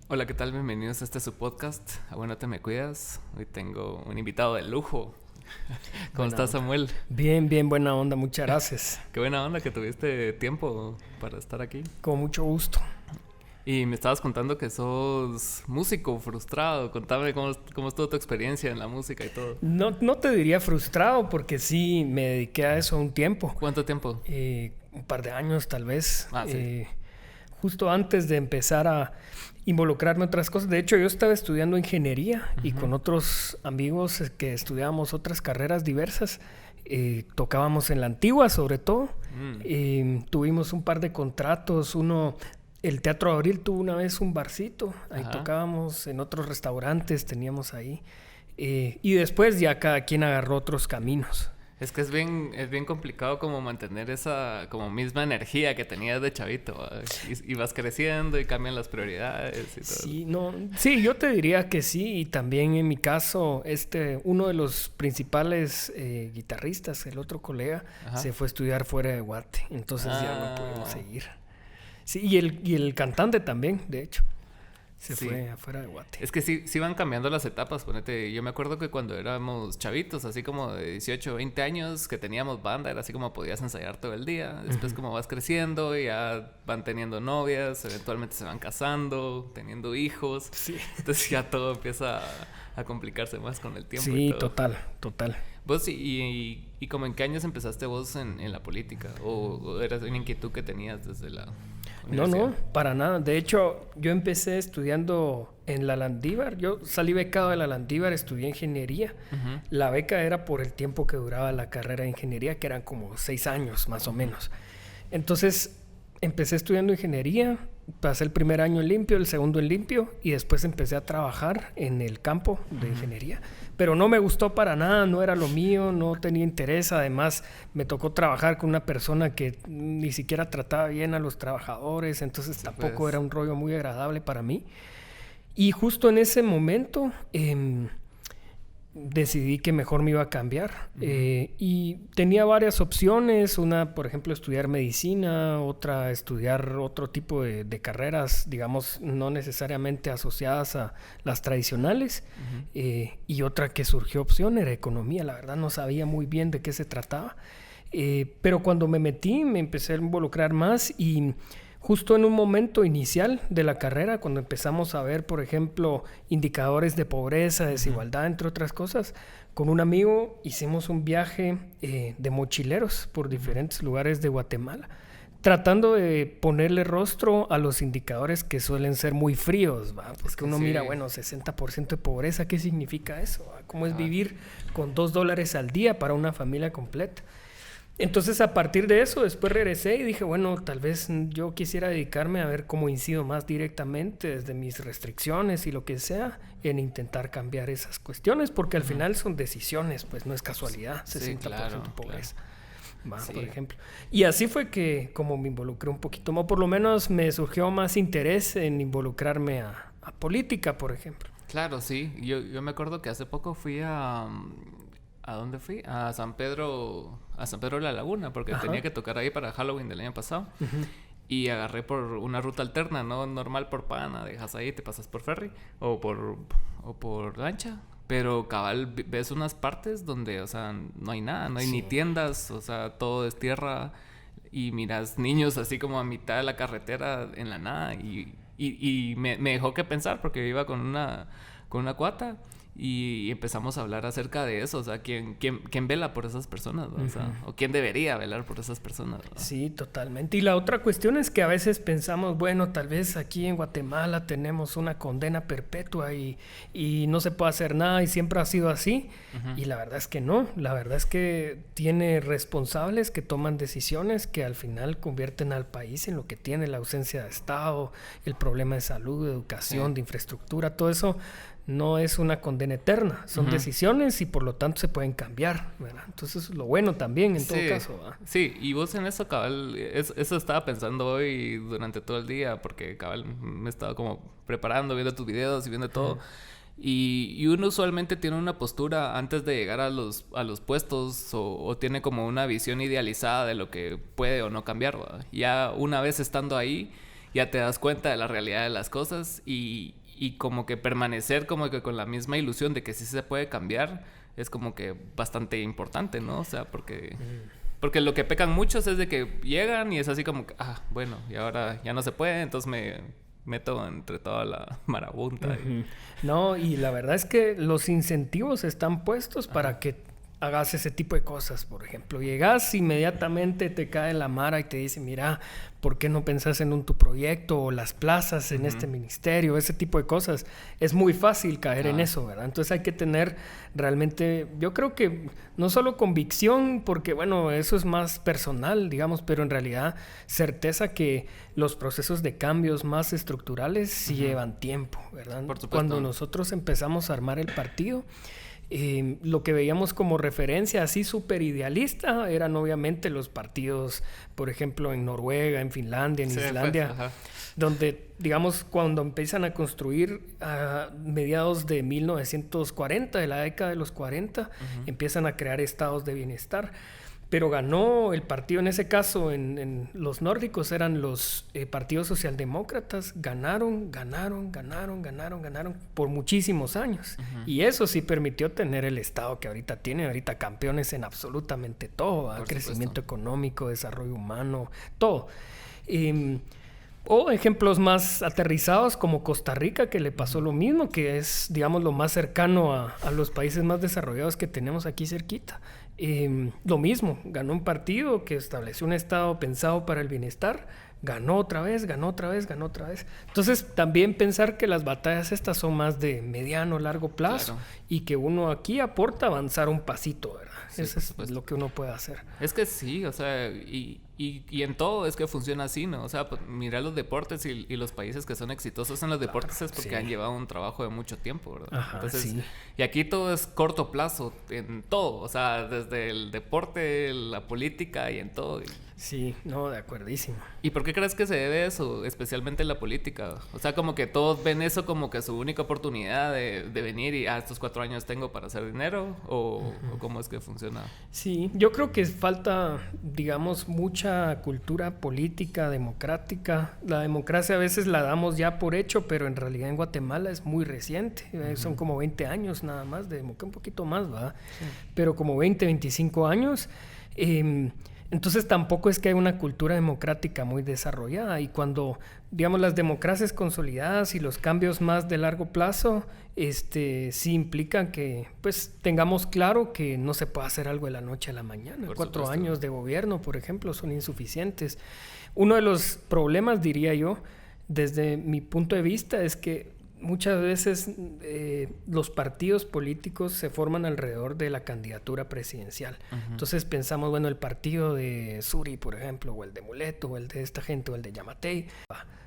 Hola, ¿qué tal? Bienvenidos a este su podcast. Bueno, te me cuidas. Hoy tengo un invitado de lujo. ¿Cómo Buena estás, onda. Samuel? Bien, bien, buena onda, muchas gracias. Qué buena onda que tuviste tiempo para estar aquí. Con mucho gusto. Y me estabas contando que sos músico frustrado. Contame cómo estuvo tu experiencia en la música y todo. No te diría frustrado porque sí me dediqué a eso un tiempo. ¿Cuánto tiempo? Un par de años tal vez. Ah, sí. Justo antes de empezar a involucrarme en otras cosas. De hecho, yo estaba estudiando ingeniería y Ujú. con otros amigos que estudiábamos otras carreras diversas. Tocábamos en la antigua sobre todo. Mm. Tuvimos un par de contratos. El Teatro Abril tuvo una vez un barcito. Ahí Ajá. tocábamos, en otros restaurantes teníamos ahí. Y después ya cada quien agarró otros caminos. Es que es bien complicado como mantener esa como misma energía que tenías de chavito, ¿va? Y vas creciendo y cambian las prioridades y todo eso. Sí, no, sí, yo te diría que sí, y también en mi caso, uno de los principales guitarristas, el otro colega, Ajá. se fue a estudiar fuera de Guate, entonces ya no pudimos Ah, seguir. Sí, y el cantante también, de hecho, se sí. fue afuera de Guate. Es que sí van cambiando las etapas, ponete. Yo me acuerdo que cuando éramos chavitos, así como de 18 20 años, que teníamos banda, era así como podías ensayar todo el día. Después como vas creciendo, ya van teniendo novias, eventualmente se van casando, teniendo hijos. Sí, Entonces ya todo empieza a complicarse más con el tiempo y sí, todo. total, total. ¿Vos y como en qué años empezaste vos en la política? ¿O eras una inquietud que tenías desde la No, universidad? no, para nada. De hecho, yo empecé estudiando en la Landívar. Yo salí becado de la Landívar, estudié ingeniería. Ujú, La beca era por el tiempo que duraba la carrera de ingeniería, que eran como 6 años más o ujú, menos. Entonces, empecé estudiando ingeniería, pasé el primer año en limpio, el segundo en limpio, y después empecé a trabajar en el campo de ujú. ingeniería. Pero no me gustó para nada, no era lo mío, no tenía interés. Además, me tocó trabajar con una persona que ni siquiera trataba bien a los trabajadores, entonces Sí, tampoco pues. era un rollo muy agradable para mí. Y justo en ese momento decidí que mejor me iba a cambiar. Ujú. Y tenía varias opciones. Una, por ejemplo, estudiar medicina, otra, estudiar otro tipo de carreras, digamos, no necesariamente asociadas a las tradicionales. Ujú. Y otra que surgió opción era economía. La verdad no sabía muy bien de qué se trataba. Pero cuando me metí, me empecé a involucrar más y justo en un momento inicial de la carrera, cuando empezamos a ver, por ejemplo, indicadores de pobreza, Ujú. desigualdad, entre otras cosas, con un amigo hicimos un viaje de mochileros por Ujú. diferentes lugares de Guatemala, tratando de ponerle rostro a los indicadores que suelen ser muy fríos, ¿va? Es Porque que uno mira, sí, bueno, 60% de pobreza, ¿qué significa eso? ¿Va? ¿Cómo es cabal. vivir con $2 al día para una familia completa? Entonces a partir de eso después regresé y dije, bueno, tal vez yo quisiera dedicarme a ver cómo incido más directamente desde mis restricciones y lo que sea en intentar cambiar esas cuestiones, porque al Ujú. final son decisiones, pues no es casualidad, Sí, 60% claro, claro. pobreza, va, por Sí, ejemplo. Y así fue que como me involucré un poquito más, por lo menos me surgió más interés en involucrarme a política, por ejemplo. claro, sí. Yo me acuerdo que hace poco fui ¿a dónde fui? A San Pedro de la Laguna, porque tenía Ajá. que tocar ahí para Halloween del año pasado. Ujú. Y agarré por una ruta alterna, no normal por Pana, dejas ahí, te pasas por ferry o por lancha. Pero cabal, ves unas partes donde, o sea, no hay nada, no hay ni Sí. tiendas, o sea, todo es tierra y miras niños así como a mitad de la carretera en la nada y me dejó que pensar porque yo iba con una cuata y empezamos a hablar acerca de eso, o sea, ¿quién vela por esas personas, ¿no? O Ujú. sea, o quién debería velar por esas personas, ¿no? Sí, totalmente. Y la otra cuestión es que a veces pensamos, bueno, tal vez aquí en Guatemala tenemos una condena perpetua y no se puede hacer nada y siempre ha sido así. Ujú. Y la verdad es que no. La verdad es que tiene responsables que toman decisiones que al final convierten al país en lo que tiene: la ausencia de Estado, el problema de salud, de Sí. educación, de infraestructura, todo eso. No es una condena eterna, son Ujú. decisiones y por lo tanto se pueden cambiar, ¿verdad? Entonces lo bueno también en todo Sí, caso, ¿va? sí, y vos en eso, cabal, eso estaba pensando hoy durante todo el día, porque cabal me estaba como preparando, viendo tus videos y viendo todo. Y uno usualmente tiene una postura antes de llegar a los puestos o tiene como una visión idealizada de lo que puede o no cambiar, ¿va? Ya una vez estando ahí, ya te das cuenta de la realidad de las cosas y como que permanecer como que con la misma ilusión de que sí se puede cambiar es como que bastante importante, ¿no? O sea, porque lo que pecan muchos es de que llegan y es así como que, bueno, y ahora ya no se puede, entonces me meto entre toda la marabunta. Uh-huh. No, y la verdad es que los incentivos están puestos para que hagas ese tipo de cosas. Por ejemplo, llegas, inmediatamente te cae la mara y te dice, mira, ¿por qué no pensás en tu proyecto o las plazas en este ministerio? Ese tipo de cosas. Es muy fácil caer en eso, ¿verdad? Entonces hay que tener realmente, yo creo que no solo convicción, porque bueno, eso es más personal, digamos, pero en realidad certeza que los procesos de cambios más estructurales sí llevan tiempo, ¿verdad? Por supuesto. Cuando nosotros empezamos a armar el partido, lo que veíamos como referencia así súper idealista eran obviamente los partidos, por ejemplo, en Noruega, en Finlandia, en Islandia, donde, digamos, cuando empiezan a construir a mediados de 1940, de la década de los 40, empiezan a crear estados de bienestar. Pero ganó el partido, en ese caso, en los nórdicos eran los partidos socialdemócratas, ganaron por muchísimos años. Y eso sí permitió tener el Estado que ahorita tiene, ahorita campeones en absolutamente todo, crecimiento económico, desarrollo humano, todo. O ejemplos más aterrizados como Costa Rica, que le pasó lo mismo, que es, digamos, lo más cercano a los países más desarrollados que tenemos aquí cerquita. Lo mismo, ganó un partido que estableció un estado pensado para el bienestar, ganó otra vez. Entonces también pensar que las batallas estas son más de mediano, largo plazo, y que uno aquí aporta avanzar un pasito, ¿verdad? Sí, eso es lo que uno puede hacer. Es que sí, o sea, y en todo es que funciona así, ¿no? O sea, pues, mira los deportes y los países que son exitosos en los deportes es porque han llevado un trabajo de mucho tiempo, ¿verdad? Ajá, entonces, y aquí todo es corto plazo en todo, o sea, desde el deporte, la política y en todo. Sí, no, de acuerdísimo. ¿Y por qué crees que se debe eso, especialmente en la política? O sea, como que todos ven eso como que su única oportunidad de venir y estos 4 años tengo para hacer dinero, o cómo es que funciona. Sí, yo creo que falta, digamos, mucha cultura política, democrática. La democracia a veces la damos ya por hecho, pero en realidad en Guatemala es muy reciente. Son como 20 años nada más de democracia, un poquito más, ¿va? Sí. Pero como 20, 25 años. Entonces tampoco es que haya una cultura democrática muy desarrollada, y cuando, digamos, las democracias consolidadas y los cambios más de largo plazo sí implican que pues tengamos claro que no se puede hacer algo de la noche a la mañana. 4 años de gobierno, por ejemplo, son insuficientes. Uno de los problemas, diría yo, desde mi punto de vista, es que muchas veces los partidos políticos se forman alrededor de la candidatura presidencial. Entonces pensamos, bueno, el partido de Suri, por ejemplo, o el de Muleto, o el de esta gente, o el de Yamatei.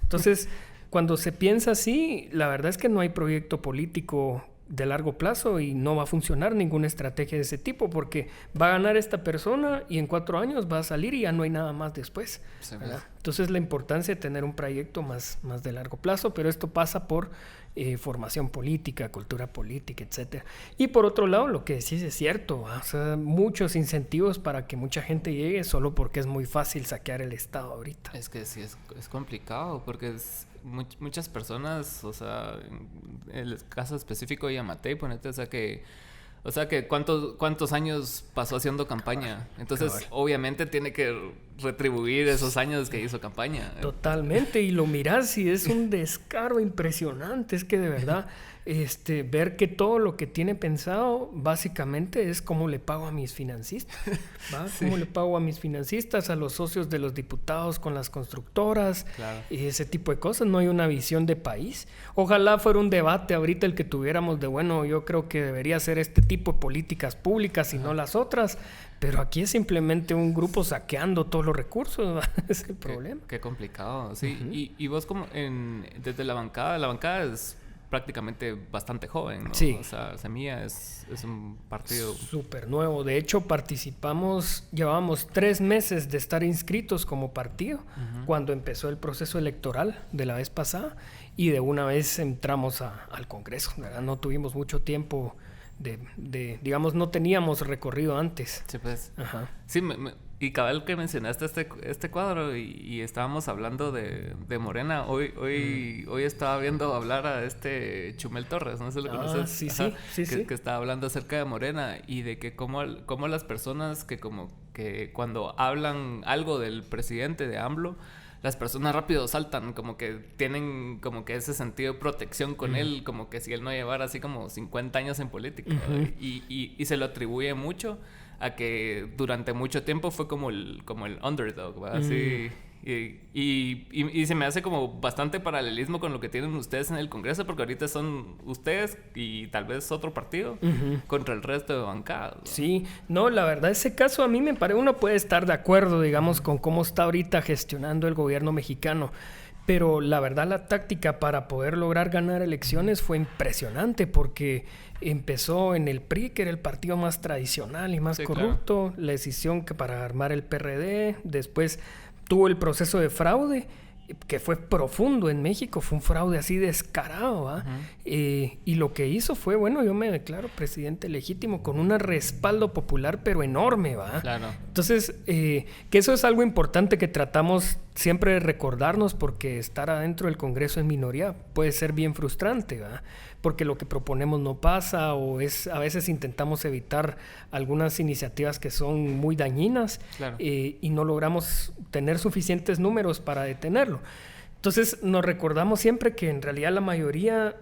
Entonces, cuando se piensa así, la verdad es que no hay proyecto político de largo plazo y no va a funcionar ninguna estrategia de ese tipo, porque va a ganar esta persona y en 4 años va a salir y ya no hay nada más después. Sí, entonces la importancia de tener un proyecto más de largo plazo, pero esto pasa por formación política, cultura política, etcétera. Y por otro lado, lo que decís es cierto, o sea, muchos incentivos para que mucha gente llegue solo porque es muy fácil saquear el Estado ahorita. Es que sí, es complicado porque muchas personas, o sea, en el caso específico de Yamatei, ponete, o sea que cuántos años pasó haciendo campaña. Entonces, obviamente tiene que retribuir esos años que hizo campaña. Totalmente, y lo mirás y es un descaro impresionante. Es que de verdad, ver que todo lo que tiene pensado básicamente es cómo le pago a mis financistas, ¿va? Sí. Cómo le pago a mis financistas, a los socios de los diputados con las constructoras, y ese tipo de cosas. No hay una visión de país. Ojalá fuera un debate ahorita el que tuviéramos de, bueno, yo creo que debería ser este tipo de políticas públicas y no las otras, pero aquí es simplemente un grupo saqueando todos los recursos. Es el problema. Qué complicado, sí. Y vos como desde la bancada es prácticamente bastante joven, ¿no? Sí. O sea, Semilla es un partido súper nuevo. De hecho, llevábamos 3 meses de estar inscritos como partido cuando empezó el proceso electoral de la vez pasada, y de una vez entramos al Congreso, ¿verdad? No tuvimos mucho tiempo digamos, no teníamos recorrido antes. Sí, pues. Ajá. Sí, Y cabal que mencionaste este cuadro y estábamos hablando de Morena. Hoy estaba viendo hablar a Chumel Torres, no sé si lo conoces. Sí, Ajá, sí. que estaba hablando acerca de Morena y de que cómo las personas que como que cuando hablan algo del presidente de AMLO, las personas rápido saltan, como que tienen como que ese sentido de protección con él, como que si él no llevara así como 50 años en política. Y se lo atribuye mucho a que durante mucho tiempo fue como el underdog, ¿verdad? Así, y se me hace como bastante paralelismo con lo que tienen ustedes en el Congreso, porque ahorita son ustedes y tal vez otro partido contra el resto de bancadas, ¿no? Sí, no, la verdad, ese caso a mí me parece, uno puede estar de acuerdo, digamos, con cómo está ahorita gestionando el gobierno mexicano. Pero la verdad, la táctica para poder lograr ganar elecciones fue impresionante porque empezó en el PRI, que era el partido más tradicional y más corrupto, claro. La decisión que para armar el PRD, después tuvo el proceso de fraude, que fue profundo en México, fue un fraude así descarado, ¿va? Y lo que hizo fue, bueno, yo me declaro presidente legítimo con un respaldo popular, pero enorme, ¿va? Claro. Entonces, que eso es algo importante que tratamos siempre de recordarnos, porque estar adentro del Congreso en minoría puede ser bien frustrante, ¿va? Porque lo que proponemos no pasa, o a veces intentamos evitar algunas iniciativas que son muy dañinas, claro. Y no logramos tener suficientes números para detenerlo. Entonces nos recordamos siempre que en realidad la mayoría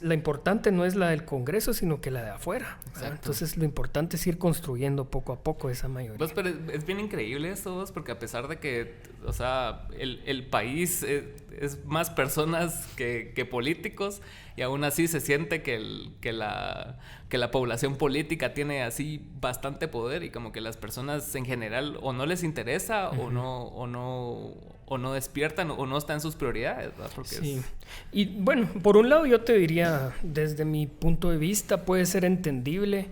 la importante no es la del Congreso, sino que la de afuera. Entonces lo importante es ir construyendo poco a poco esa mayoría. Pues, pero es bien increíble esto, porque a pesar de que, o sea, el país es más personas que políticos, y aún así se siente que la población política tiene así bastante poder, y como que las personas en general o no les interesa o no despiertan o no están en sus prioridades, ¿verdad? Porque sí. Y bueno, por un lado yo te diría, desde mi punto de vista puede ser entendible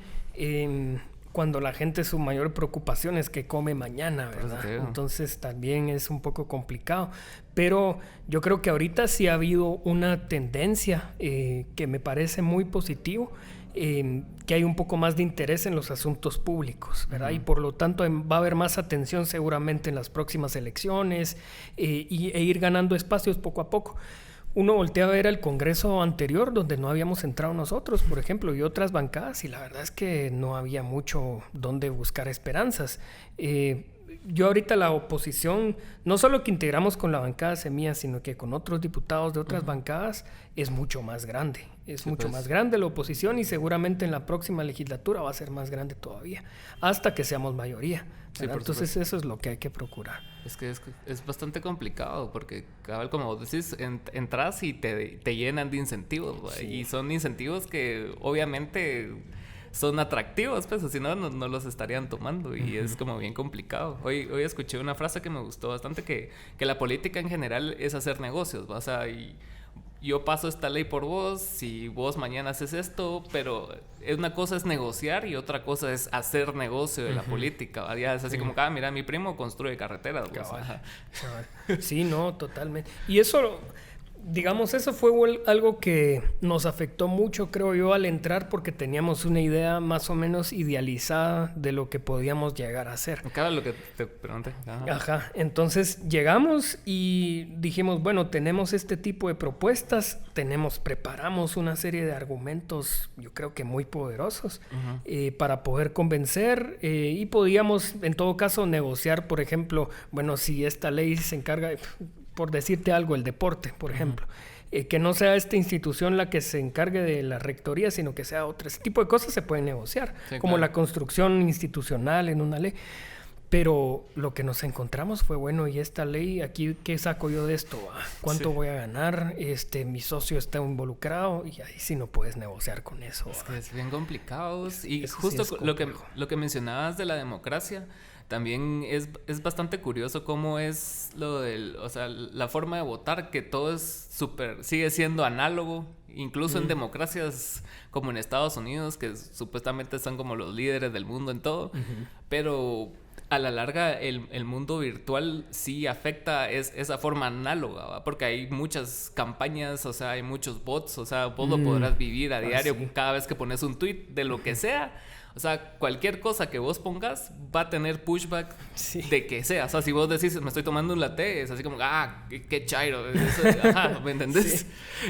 cuando la gente su mayor preocupación es que come mañana, ¿verdad? Entonces también es un poco complicado. Pero yo creo que ahorita sí ha habido una tendencia que me parece muy positivo, que hay un poco más de interés en los asuntos públicos, ¿verdad? Y por lo tanto va a haber más atención seguramente en las próximas elecciones e ir ganando espacios poco a poco. Uno voltea a ver el Congreso anterior, donde no habíamos entrado nosotros, por ejemplo, y otras bancadas, y la verdad es que no había mucho donde buscar esperanzas. Yo ahorita la oposición, no solo que integramos con la bancada Semilla, sino que con otros diputados de otras bancadas, es mucho más grande. Es mucho más grande la oposición, y seguramente en la próxima legislatura va a ser más grande todavía, hasta que seamos mayoría. Sí, entonces eso es lo que hay que procurar. Es que es bastante complicado, porque cabal, como decís, entras y te llenan de incentivos, sí. Y son incentivos que obviamente son atractivos, pues, si no los estarían tomando, y es como bien complicado. Hoy escuché una frase que me gustó bastante, que la política en general es hacer negocios, ¿va? O sea, y yo paso esta ley por vos, si vos mañana haces esto, pero una cosa es negociar y otra cosa es hacer negocio de la política, ¿va? Ya es así como, mira, mi primo construye carreteras. Pues, sí, no, totalmente. Y eso, digamos, eso fue algo que nos afectó mucho, creo yo, al entrar, porque teníamos una idea más o menos idealizada de lo que podíamos llegar a hacer. Cada lo que te pregunté. Ajá. Entonces llegamos y dijimos, bueno, tenemos este tipo de propuestas, preparamos una serie de argumentos, yo creo que muy poderosos, para poder convencer, y podíamos, en todo caso, negociar, por ejemplo, bueno, si esta ley se encarga de, por decirte algo, el deporte, por ejemplo, que no sea esta institución la que se encargue de la rectoría, sino que sea otra. Ese tipo de cosas se pueden negociar, sí, como la construcción institucional en una ley. Pero lo que nos encontramos fue, bueno, y esta ley, aquí, ¿qué saco yo de esto? ¿Cuánto voy a ganar? Mi socio está involucrado, y ahí sí no puedes negociar con eso. Es que es bien complicado. Y justo sí lo que mencionabas de la democracia, también es bastante curioso cómo es o sea, la forma de votar, que todo sigue siendo análogo, incluso en democracias como en Estados Unidos, que supuestamente son como los líderes del mundo en todo, pero a la larga el mundo virtual sí afecta esa forma análoga, ¿va? Porque hay muchas campañas, o sea, hay muchos bots, o sea, vos lo podrás vivir a diario cada vez que pones un tweet de lo que sea. O sea, cualquier cosa que vos pongas va a tener pushback de que sea. O sea, si vos decís, me estoy tomando un latte, es así como, qué chairo. Eso, ajá, ¿me entendés?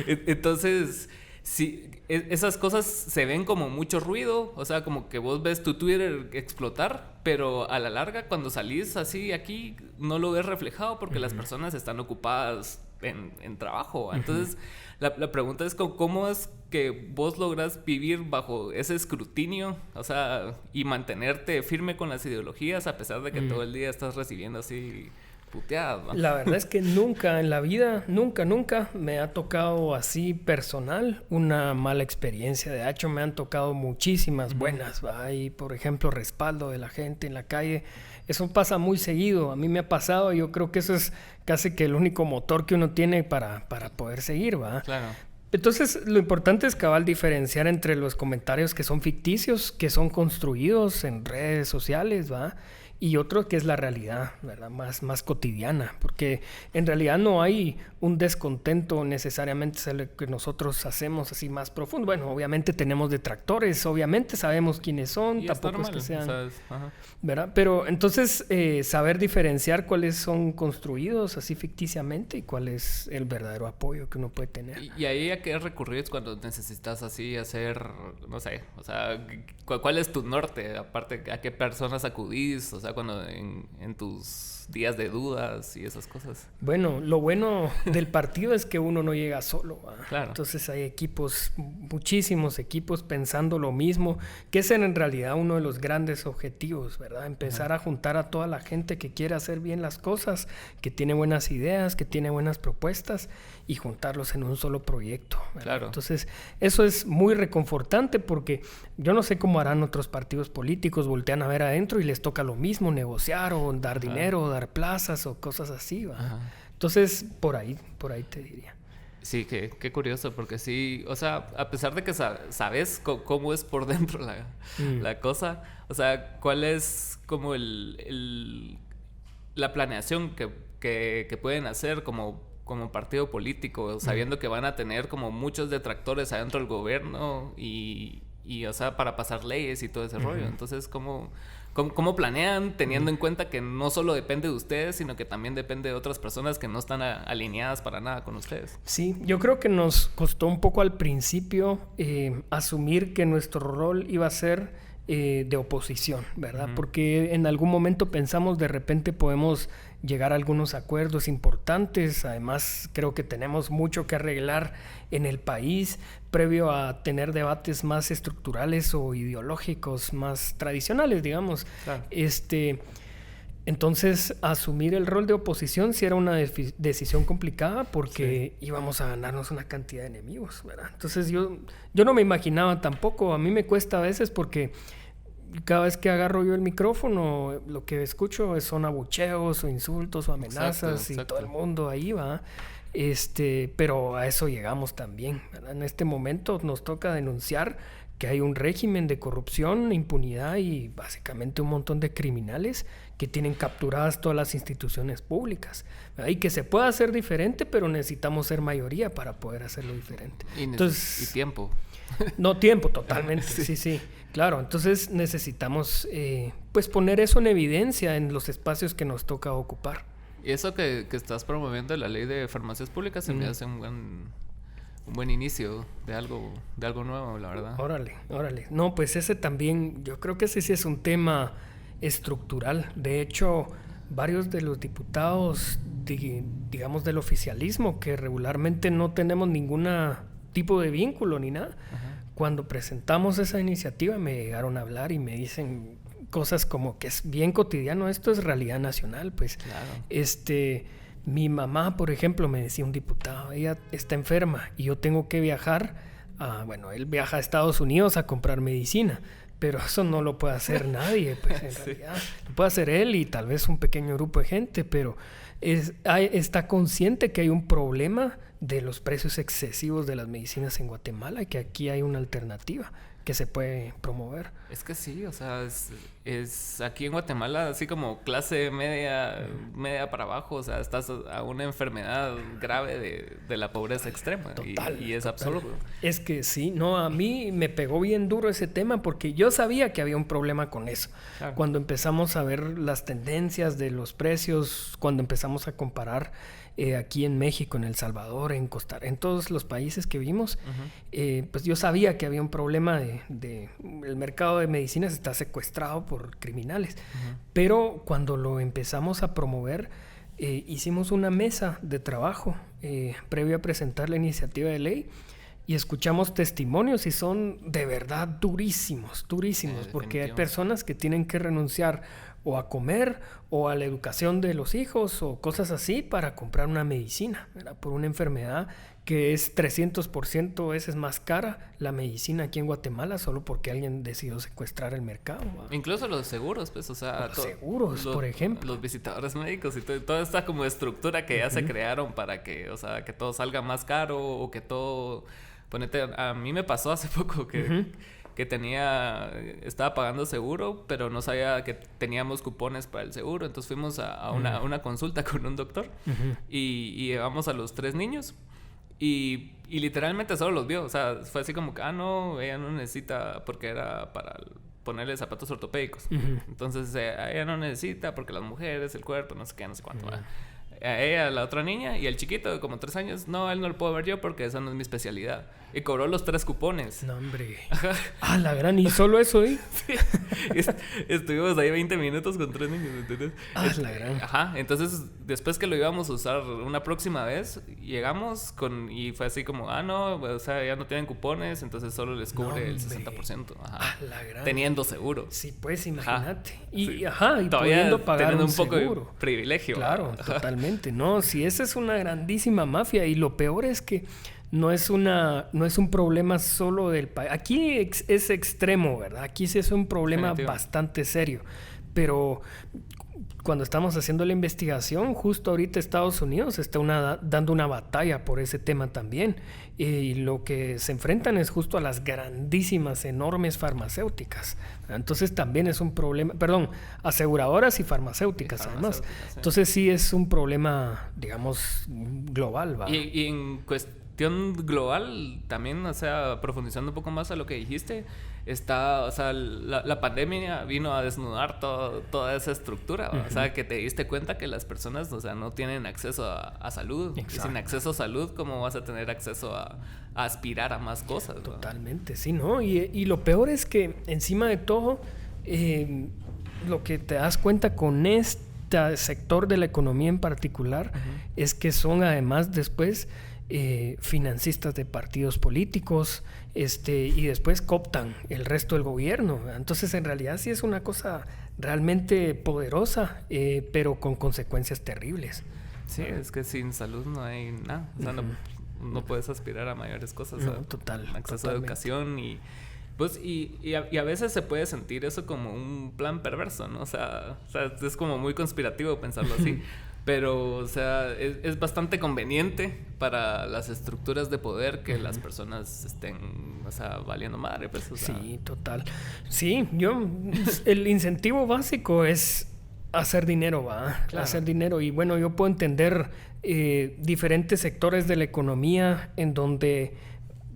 Entonces, sí, esas cosas se ven como mucho ruido. O sea, como que vos ves tu Twitter explotar, pero a la larga, cuando salís así aquí, no lo ves reflejado porque las personas están ocupadas en trabajo. Entonces, la pregunta es cómo es que vos lográs vivir bajo ese escrutinio, o sea, y mantenerte firme con las ideologías a pesar de que todo el día estás recibiendo así puteadas, ¿no? La verdad es que nunca en la vida, nunca me ha tocado así personal una mala experiencia. De hecho, me han tocado muchísimas buenas, ¿va? Y, por ejemplo, respaldo de la gente en la calle. Eso pasa muy seguido. A mí me ha pasado. Yo creo que eso es casi que el único motor que uno tiene para poder seguir, ¿va? Claro. Entonces, lo importante es diferenciar entre los comentarios que son ficticios, que son construidos en redes sociales, ¿va? Y otro que es la realidad, ¿verdad? Más cotidiana, porque en realidad no hay un descontento necesariamente es lo que nosotros hacemos así más profundo. Bueno, obviamente tenemos detractores, obviamente sabemos quiénes son, Y tampoco es es que sean, ¿sabes? Ajá. ¿verdad? Pero entonces saber diferenciar cuáles son construidos así ficticiamente y cuál es el verdadero apoyo que uno puede tener. Y ahí a qué recurrir cuando necesitas así hacer, no sé, o sea, ¿cuál es tu norte? Aparte, ¿a qué personas acudís? O sea, cuando en tus días de dudas y esas cosas. Bueno, lo bueno del partido es que uno no llega solo, ¿va? Claro. Entonces hay equipos, muchísimos equipos pensando lo mismo, que ese en realidad uno de los grandes objetivos, ¿verdad? Empezar a juntar a toda la gente que quiere hacer bien las cosas, que tiene buenas ideas, que tiene buenas propuestas y juntarlos en un solo proyecto, ¿verdad? Claro. Entonces eso es muy reconfortante porque yo no sé cómo harán otros partidos políticos, voltean a ver adentro y les toca lo mismo, negociar o dar dinero o dar plazas o cosas así, ¿va? Entonces por ahí te diría. Sí, qué curioso, porque sí, o sea, a pesar de que sabes cómo es por dentro la cosa, o sea, ¿cuál es como la planeación que pueden hacer como partido político, sabiendo que van a tener como muchos detractores adentro del gobierno y o sea, para pasar leyes y todo ese rollo? Entonces, ¿cómo planean teniendo en cuenta que no solo depende de ustedes, sino que también depende de otras personas que no están alineadas para nada con ustedes? Sí, yo creo que nos costó un poco al principio asumir que nuestro rol iba a ser de oposición, ¿verdad? Porque en algún momento pensamos de repente podemos llegar a algunos acuerdos importantes. Además, creo que tenemos mucho que arreglar en el país previo a tener debates más estructurales o ideológicos más tradicionales, digamos. Claro. Entonces, asumir el rol de oposición sí era una decisión complicada porque íbamos a ganarnos una cantidad de enemigos, ¿verdad? Entonces, yo no me imaginaba tampoco. A mí me cuesta a veces porque cada vez que agarro yo el micrófono, lo que escucho son abucheos o insultos o amenazas. Exacto. Y todo el mundo ahí va. Pero a eso llegamos también, ¿verdad? En este momento nos toca denunciar que hay un régimen de corrupción, impunidad y básicamente un montón de criminales que tienen capturadas todas las instituciones públicas, ¿verdad? Y que se puede hacer diferente, pero necesitamos ser mayoría para poder hacerlo diferente. Y tiempo. No, tiempo, totalmente. Sí. Claro, entonces necesitamos pues poner eso en evidencia en los espacios que nos toca ocupar. Y eso que estás promoviendo, la ley de farmacias públicas, se me hace un buen inicio de algo nuevo, la verdad. Órale. No, pues ese también, yo creo que ese sí es un tema estructural. De hecho, varios de los diputados, digamos del oficialismo, que regularmente no tenemos ningún tipo de vínculo ni nada, cuando presentamos esa iniciativa me llegaron a hablar y me dicen cosas como que es bien cotidiano, esto es realidad nacional, pues. Claro. Mi mamá, por ejemplo, me decía un diputado, ella está enferma y yo tengo que viajar él viaja a Estados Unidos a comprar medicina, pero eso no lo puede hacer nadie, pues en realidad lo puede hacer él y tal vez un pequeño grupo de gente, pero está consciente que hay un problema de los precios excesivos de las medicinas en Guatemala y que aquí hay una alternativa que se puede promover. Es que sí, o sea, es aquí en Guatemala así como clase media para abajo, o sea, estás a una enfermedad grave de la pobreza extrema. Total, y es total. absurdo. Es que sí, no, a mí me pegó bien duro ese tema porque yo sabía que había un problema con eso. Claro. Cuando empezamos a ver las tendencias de los precios, cuando empezamos a comparar aquí en México, en El Salvador, en Costa Rica, en todos los países que vimos, pues yo sabía que había un problema el mercado de medicinas está secuestrado por criminales. Pero cuando lo empezamos a promover, hicimos una mesa de trabajo previo a presentar la iniciativa de ley y escuchamos testimonios y son de verdad durísimos, porque hay personas que tienen que renunciar o a comer o a la educación de los hijos o cosas así para comprar una medicina, ¿verdad? Por una enfermedad que es 300% veces más cara la medicina aquí en Guatemala solo porque alguien decidió secuestrar el mercado, ¿verdad? Incluso los seguros, pues, o sea... Los seguros, por ejemplo. Los visitadores médicos y toda esta como estructura que ya se crearon para que, o sea, que todo salga más caro o que todo... Ponete, a mí me pasó hace poco que estaba pagando seguro, pero no sabía que teníamos cupones para el seguro. Entonces fuimos a una consulta con un doctor y llevamos a los 3 niños y literalmente solo los vio. O sea, fue así como que, no, ella no necesita porque era para ponerle zapatos ortopédicos. Entonces, ella no necesita porque las mujeres, el cuerpo, no sé qué, no sé cuánto. A ella, la otra niña, y el chiquito de como 3 años, no, él no lo puedo ver yo porque esa no es mi especialidad. Y cobró los 3 cupones. No, hombre. La gran, y solo eso, ¿eh? Sí. Estuvimos ahí 20 minutos con 3 niños, ¿entendés? La gran. Entonces, después que lo íbamos a usar una próxima vez, llegamos y fue así como, no, o sea, ya no tienen cupones, entonces solo les cubre el 60%. La gran. Teniendo seguro. Sí, pues, imagínate. Y sí. Y pudiendo pagar un poco seguro. De privilegio. Claro, totalmente. No, si esa es una grandísima mafia y lo peor es que no es un problema solo del país. Aquí es extremo, ¿verdad? Aquí sí es un problema bastante serio. Pero cuando estamos haciendo la investigación, justo ahorita Estados Unidos está dando una batalla por ese tema también. Y lo que se enfrentan es justo a las grandísimas, enormes farmacéuticas. Entonces también es un problema, aseguradoras y farmacéuticas además. Sí. Entonces sí es un problema, digamos, global, ¿va? Y en cuestión global también, o sea, profundizando un poco más a lo que dijiste, o sea, la pandemia vino a desnudar toda esa estructura, o sea, que te diste cuenta que las personas, o sea, no tienen acceso a salud. Exacto. Y sin acceso a salud, ¿cómo vas a tener acceso a aspirar a más cosas, ¿no? Totalmente, sí, ¿no? Y lo peor es que encima de todo, lo que te das cuenta con este sector de la economía en particular es que son además después financistas de partidos políticos, y después cooptan el resto del gobierno. Entonces, en realidad sí es una cosa realmente poderosa, pero con consecuencias terribles. Sí, es que sin salud no hay nada. O sea, no puedes aspirar a mayores cosas. No, total. Acceso a educación y a veces se puede sentir eso como un plan perverso, ¿no? O sea, es como muy conspirativo pensarlo así. Pero, o sea, es bastante conveniente para las estructuras de poder que las personas estén, o sea, valiendo madre, pues, o sea. Sí, total. Sí, el incentivo básico es hacer dinero, ¿va? Claro. Hacer dinero. Y bueno, yo puedo entender diferentes sectores de la economía en donde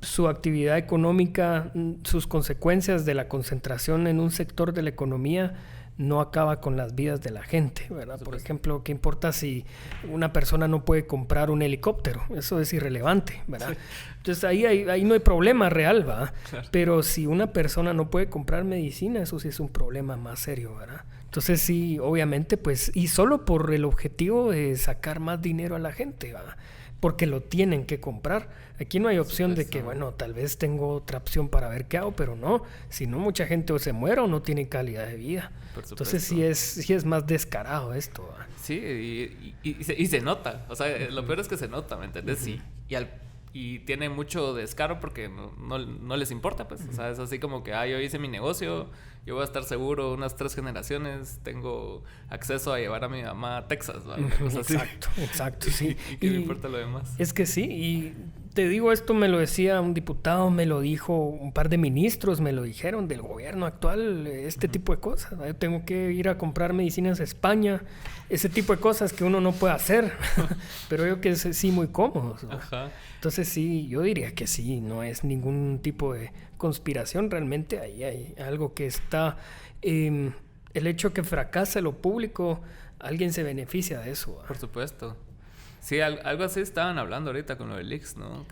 su actividad económica, sus consecuencias de la concentración en un sector de la economía no acaba con las vidas de la gente, ¿verdad? Por ejemplo, ¿qué importa si una persona no puede comprar un helicóptero? Eso es irrelevante, ¿verdad? Sí. Entonces ahí no hay problema real, ¿va? Claro. Pero si una persona no puede comprar medicina, eso sí es un problema más serio, ¿verdad? Entonces sí, obviamente, pues, y solo por el objetivo de sacar más dinero a la gente, ¿va? Porque lo tienen que comprar. Aquí no hay opción de que, bueno, tal vez tengo otra opción para ver qué hago, pero no. Si no, mucha gente o se muere o no tiene calidad de vida. Entonces sí es más descarado esto, ¿va? Sí, y se nota. O sea, lo peor es que se nota, ¿me entiendes? Sí. y tiene mucho descaro porque no les importa, pues. O sea, es así como que, yo hice mi negocio, yo voy a estar seguro unas 3 generaciones, tengo acceso a llevar a mi mamá a Texas, ¿vale? Exacto, sí. ¿Y qué me importa lo demás? Es que sí, y te digo, esto me lo decía un diputado, me lo dijo un par de ministros, me lo dijeron del gobierno actual, este tipo de cosas. Yo tengo que ir a comprar medicinas a España, ese tipo de cosas que uno no puede hacer, pero yo que sé, sí, muy cómodos, ¿no? Ajá. Entonces sí, yo diría que sí, no es ningún tipo de conspiración, realmente ahí hay algo que está... el hecho que fracase lo público, alguien se beneficia de eso, ¿verdad? Por supuesto. Sí, algo así estaban hablando ahorita con lo del Leaks, ¿no?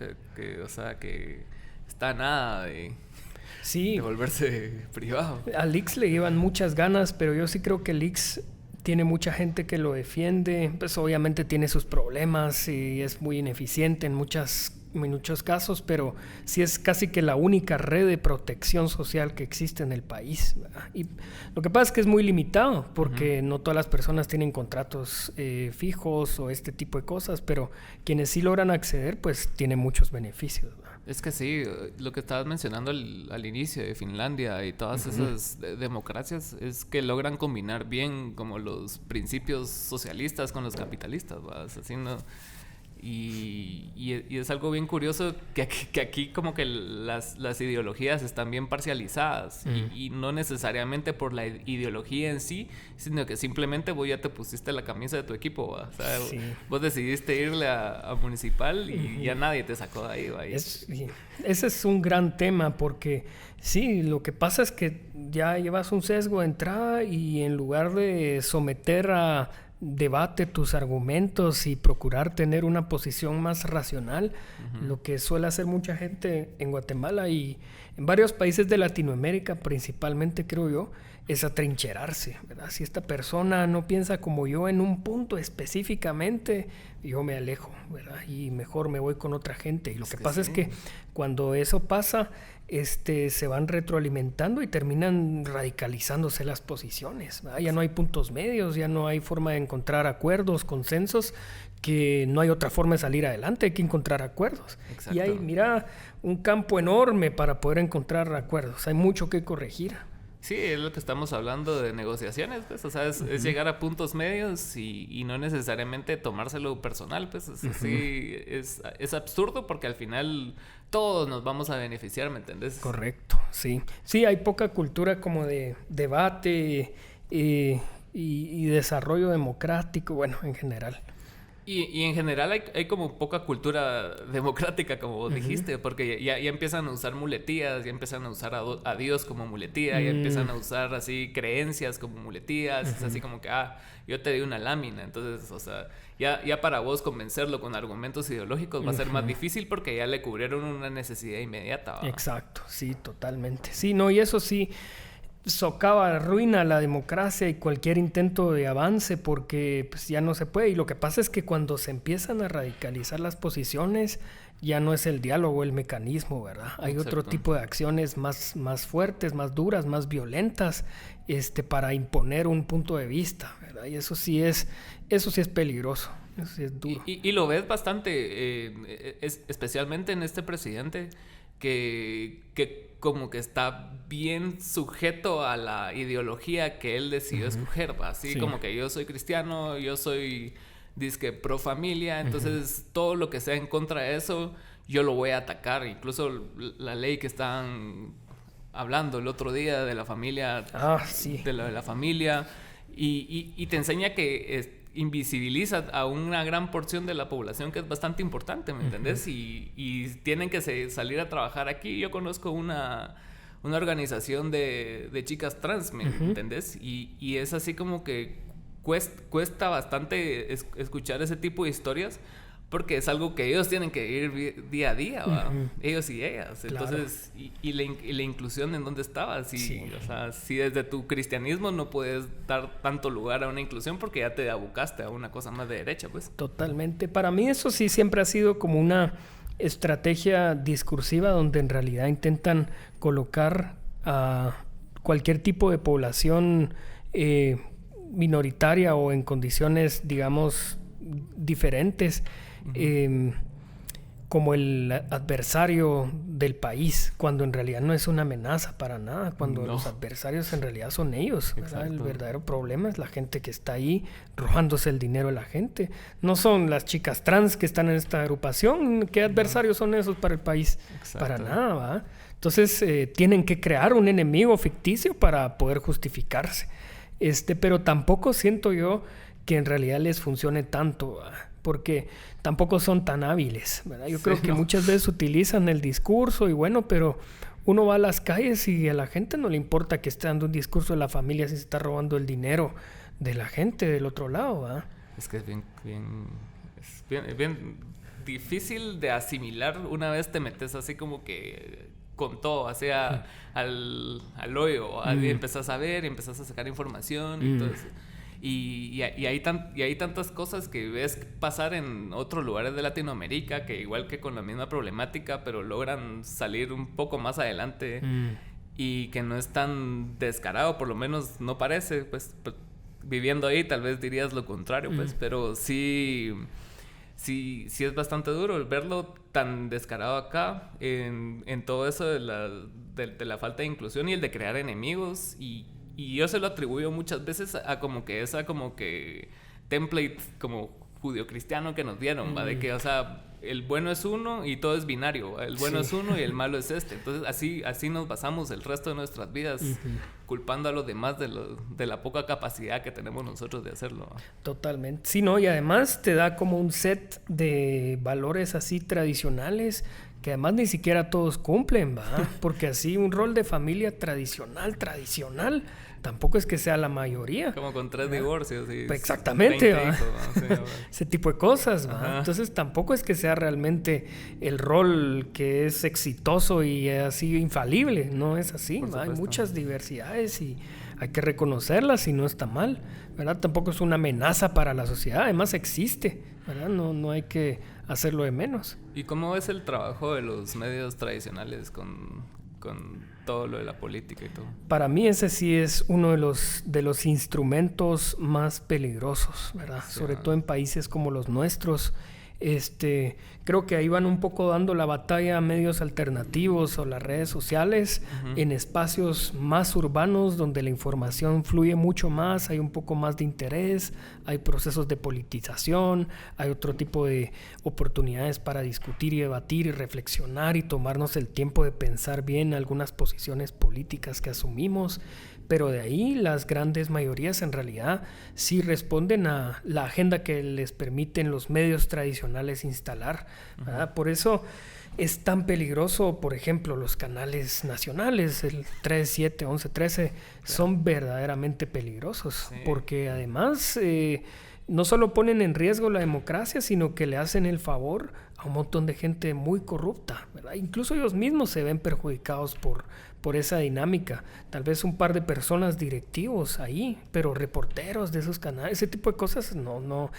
O sea, que está nada de volverse privado. A Leaks le llevan muchas ganas, pero yo sí creo que Leaks tiene mucha gente que lo defiende. Pues obviamente tiene sus problemas y es muy ineficiente en muchos casos, pero sí es casi que la única red de protección social que existe en el país, ¿verdad? Y lo que pasa es que es muy limitado porque no todas las personas tienen contratos fijos o este tipo de cosas, pero quienes sí logran acceder pues tienen muchos beneficios, ¿verdad? Es que sí, lo que estabas mencionando al inicio de Finlandia y todas esas democracias es que logran combinar bien como los principios socialistas con los capitalistas, ¿verdad? Así no... Y es algo bien curioso que aquí como que las ideologías están bien parcializadas y no necesariamente por la ideología en sí, sino que simplemente vos ya te pusiste la camisa de tu equipo, ¿va? O sea, vos decidiste irle a Municipal y ya nadie te sacó de ahí, ¿va? Ese es un gran tema porque sí, lo que pasa es que ya llevas un sesgo de entrada y en lugar de someter a debate tus argumentos y procurar tener una posición más racional, lo que suele hacer mucha gente en Guatemala y en varios países de Latinoamérica principalmente, creo yo, es atrincherarse, ¿verdad? Si esta persona no piensa como yo en un punto específicamente, yo me alejo, ¿verdad? Y mejor me voy con otra gente. Y lo que pasa es que cuando eso pasa, se van retroalimentando y terminan radicalizándose las posiciones, ¿verdad? Ya no hay puntos medios, ya no hay forma de encontrar acuerdos, consensos, que no hay otra forma de salir adelante, hay que encontrar acuerdos. Exacto. Y hay, mira, un campo enorme para poder encontrar acuerdos, hay mucho que corregir. Sí, es lo que estamos hablando de negociaciones, pues, o sea, es llegar a puntos medios y no necesariamente tomárselo personal, pues, así es absurdo porque al final todos nos vamos a beneficiar, ¿me entendés? Correcto, sí. Sí, hay poca cultura como de debate y desarrollo democrático, bueno, en general. Y en general hay como poca cultura democrática, como vos dijiste, porque ya empiezan a usar muletías, ya empiezan a usar a Dios como muletía, ya empiezan a usar así creencias como muletías, es así como que, yo te di una lámina, entonces, o sea, ya para vos convencerlo con argumentos ideológicos va a ser más difícil porque ya le cubrieron una necesidad inmediata, ¿va? Exacto, sí, totalmente. Sí, no, y eso sí socava, arruina la democracia y cualquier intento de avance porque pues, ya no se puede. Y lo que pasa es que cuando se empiezan a radicalizar las posiciones, ya no es el diálogo el mecanismo, ¿verdad? Hay Exacto. otro tipo de acciones más fuertes, más duras, más violentas, para imponer un punto de vista, ¿verdad? Y eso sí es peligroso, eso sí es duro. Y lo ves bastante, especialmente en este presidente, que como que está bien sujeto a la ideología que él decidió escoger, ¿va? Así como que yo soy cristiano, yo soy disque pro familia, entonces todo lo que sea en contra de eso, yo lo voy a atacar. Incluso la ley que estaban hablando el otro día de la familia, de la familia, y te enseña que invisibiliza a una gran porción de la población que es bastante importante, ¿me entendés? Y tienen que salir a trabajar aquí. Yo conozco una organización de chicas trans, ¿me entendés? Y es así como que cuesta bastante escuchar ese tipo de historias porque es algo que ellos tienen que ir día a día, ¿va? Ellos y ellas. Claro. Entonces, y la inclusión en dónde estaba. O sea, si desde tu cristianismo no puedes dar tanto lugar a una inclusión porque ya te abocaste a una cosa más de derecha, pues. Totalmente. Para mí eso sí siempre ha sido como una estrategia discursiva donde en realidad intentan colocar a cualquier tipo de población minoritaria o en condiciones, digamos, diferentes, como el adversario del país, cuando en realidad no es una amenaza para nada, cuando los adversarios en realidad son ellos, ¿verdad? El verdadero problema es la gente que está ahí robándose el dinero de la gente. No son las chicas trans que están en esta agrupación. ¿Qué adversarios son esos para el país? Exacto. Para nada, ¿verdad? Entonces tienen que crear un enemigo ficticio para poder justificarse. Pero tampoco siento yo que en realidad les funcione tanto, ¿verdad? Porque tampoco son tan hábiles, ¿verdad? Yo creo que muchas veces utilizan el discurso y bueno, pero uno va a las calles y a la gente no le importa que esté dando un discurso de la familia si se está robando el dinero de la gente del otro lado, ¿verdad? Es que es bien difícil de asimilar una vez te metes así como que con todo, así al hoyo, y empezás a ver, empezás a sacar información y todo eso. Y hay tantas cosas que ves pasar en otros lugares de Latinoamérica que igual que con la misma problemática, pero logran salir un poco más adelante y que no es tan descarado, por lo menos no parece, pues viviendo ahí tal vez dirías lo contrario, pues, pero sí es bastante duro el verlo tan descarado acá en todo eso de la falta de inclusión y el de crear enemigos y yo se lo atribuyo muchas veces a como que esa como que template como judio-cristiano que nos dieron, ¿va? De que, o sea, el bueno es uno y todo es binario, ¿va? El bueno es uno y el malo es este. Entonces así nos basamos el resto de nuestras vidas, culpando a los demás de la poca capacidad que tenemos nosotros de hacerlo, ¿va? Totalmente. Sí, ¿no? Y además te da como un set de valores así tradicionales que además ni siquiera todos cumplen, ¿va? Porque así un rol de familia tradicional, tampoco es que sea la mayoría. Como con 3 divorcios. Y pues exactamente, ¿va? Hijos, ¿va? Sí, ese tipo de cosas, ¿va? Entonces tampoco es que sea realmente el rol que es exitoso y así infalible, no es así, ¿va? Hay muchas diversidades y hay que reconocerlas y no está mal, ¿verdad? Tampoco es una amenaza para la sociedad, además existe, ¿verdad? No hay que hacerlo de menos. ¿Y cómo ves el trabajo de los medios tradicionales con todo lo de la política y todo? Para mí ese sí es uno de los instrumentos más peligrosos, ¿verdad? Sí, sobre todo en países como los nuestros. Creo que ahí van un poco dando la batalla a medios alternativos o las redes sociales en espacios más urbanos donde la información fluye mucho más, hay un poco más de interés, hay procesos de politización, hay otro tipo de oportunidades para discutir y debatir y reflexionar y tomarnos el tiempo de pensar bien algunas posiciones políticas que asumimos. Pero de ahí las grandes mayorías en realidad sí responden a la agenda que les permiten los medios tradicionales instalar, ¿verdad? Por eso es tan peligroso, por ejemplo, los canales nacionales, el 3, 7, 11, 13, son verdaderamente peligrosos, porque además no solo ponen en riesgo la democracia, sino que le hacen el favor a un montón de gente muy corrupta, ¿verdad? Incluso ellos mismos se ven perjudicados por esa dinámica. Tal vez un par de personas directivos ahí, pero reporteros de esos canales, ese tipo de cosas no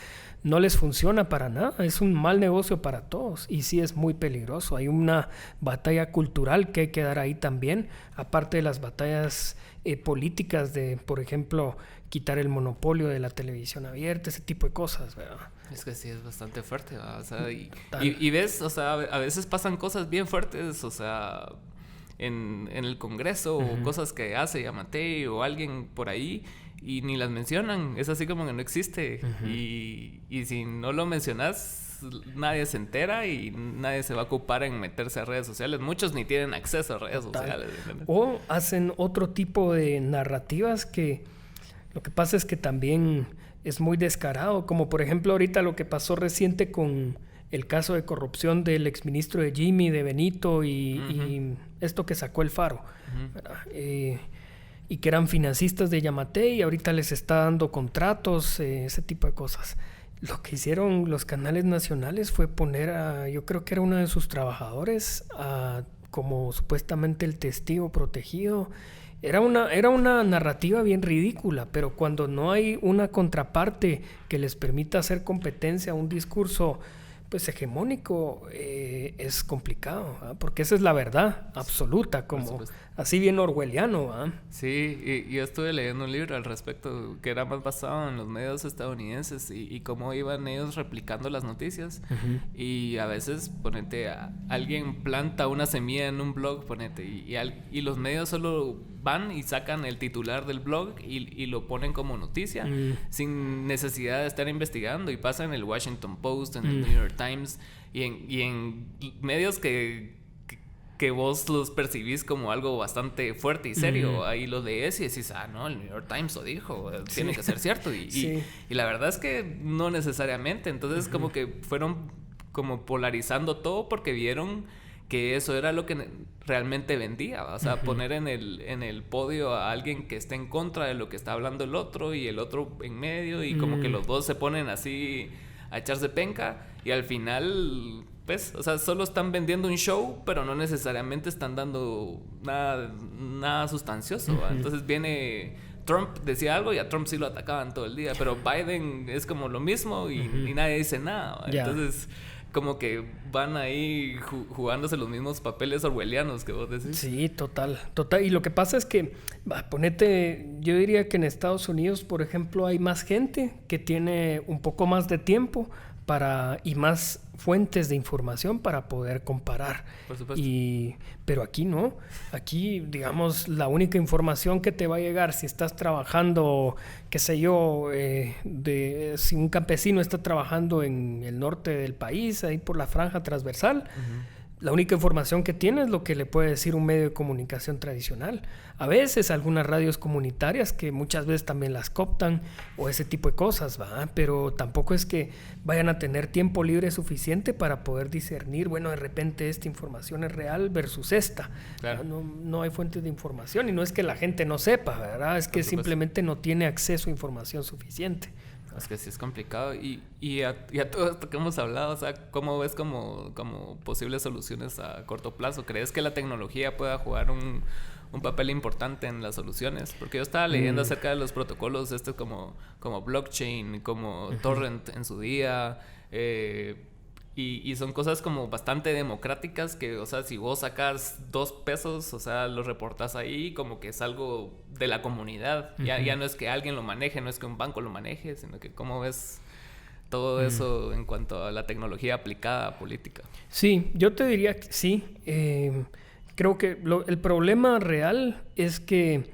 les funciona para nada. Es un mal negocio para todos y sí es muy peligroso. Hay una batalla cultural que hay que dar ahí también, aparte de las batallas políticas de, por ejemplo, quitar el monopolio de la televisión abierta, ese tipo de cosas, ¿verdad? Es que sí, es bastante fuerte, ¿verdad? O sea, y ves, o sea, a veces pasan cosas bien fuertes, o sea, en el Congreso, o cosas que hace Yamatei o alguien por ahí, y ni las mencionan, es así como que no existe. Y si no lo mencionas, nadie se entera y nadie se va a ocupar en meterse a redes sociales. Muchos ni tienen acceso a redes sociales, ¿entiendes? O hacen otro tipo de narrativas que lo que pasa es que también es muy descarado, como por ejemplo ahorita lo que pasó reciente con el caso de corrupción del exministro de Jimmy, de Benito y esto que sacó el Faro, y que eran financistas de Yamatei y ahorita les está dando contratos, ese tipo de cosas. Lo que hicieron los canales nacionales fue poner yo creo que era uno de sus trabajadores, como supuestamente el testigo protegido. Era una narrativa bien ridícula, pero cuando no hay una contraparte que les permita hacer competencia a un discurso pues hegemónico es complicado, ¿ah? Porque esa es la verdad absoluta, como así bien orwelliano, ¿ah? Sí, y yo estuve leyendo un libro al respecto que era más basado en los medios estadounidenses y cómo iban ellos replicando las noticias. Y a veces, ponete, alguien planta una semilla en un blog, ponete, y los medios solo van y sacan el titular del blog y lo ponen como noticia sin necesidad de estar investigando, y pasa en el Washington Post, en el New York Times y en medios que vos los percibís como algo bastante fuerte y serio. Ahí lo lees y decís, no, el New York Times lo dijo, tiene que ser cierto. Y la verdad es que no necesariamente. Entonces como que fueron como polarizando todo porque vieron que eso era lo que realmente vendía. O sea, poner en el podio a alguien que esté en contra de lo que está hablando el otro y el otro en medio, y como que los dos se ponen así a echarse penca, y al final, pues, o sea, solo están vendiendo un show, pero no necesariamente están dando nada sustancioso. Entonces viene Trump, decía algo y a Trump sí lo atacaban todo el día, pero Biden es como lo mismo y nadie dice nada. Entonces como que van ahí jugándose los mismos papeles orwellianos que vos decís. Sí, total. Y lo que pasa es que, yo diría que en Estados Unidos, por ejemplo, hay más gente que tiene un poco más de tiempo y más fuentes de información para poder comparar. Por supuesto. Pero aquí no. Aquí, digamos, la única información que te va a llegar si estás trabajando, qué sé yo, si un campesino está trabajando en el norte del país, ahí por la franja transversal, la única información que tiene es lo que le puede decir un medio de comunicación tradicional. A veces algunas radios comunitarias que muchas veces también las cooptan o ese tipo de cosas, ¿va? Pero tampoco es que vayan a tener tiempo libre suficiente para poder discernir, bueno, de repente esta información es real versus esta. Claro. No hay fuentes de información, y no es que la gente no sepa, ¿verdad? Es que simplemente no tiene acceso a información suficiente. Es que sí es complicado. Y a todo esto que hemos hablado, o sea, ¿cómo ves como posibles soluciones a corto plazo? ¿Crees que la tecnología pueda jugar un papel importante en las soluciones? Porque yo estaba leyendo acerca de los protocolos como blockchain, como torrent en su día, y son cosas como bastante democráticas que, o sea, si vos sacas $2, o sea, los reportas ahí, como que es algo de la comunidad. Ya no es que alguien lo maneje, no es que un banco lo maneje, sino que cómo ves todo eso en cuanto a la tecnología aplicada a política. Sí, yo te diría que sí. Creo que el problema real es que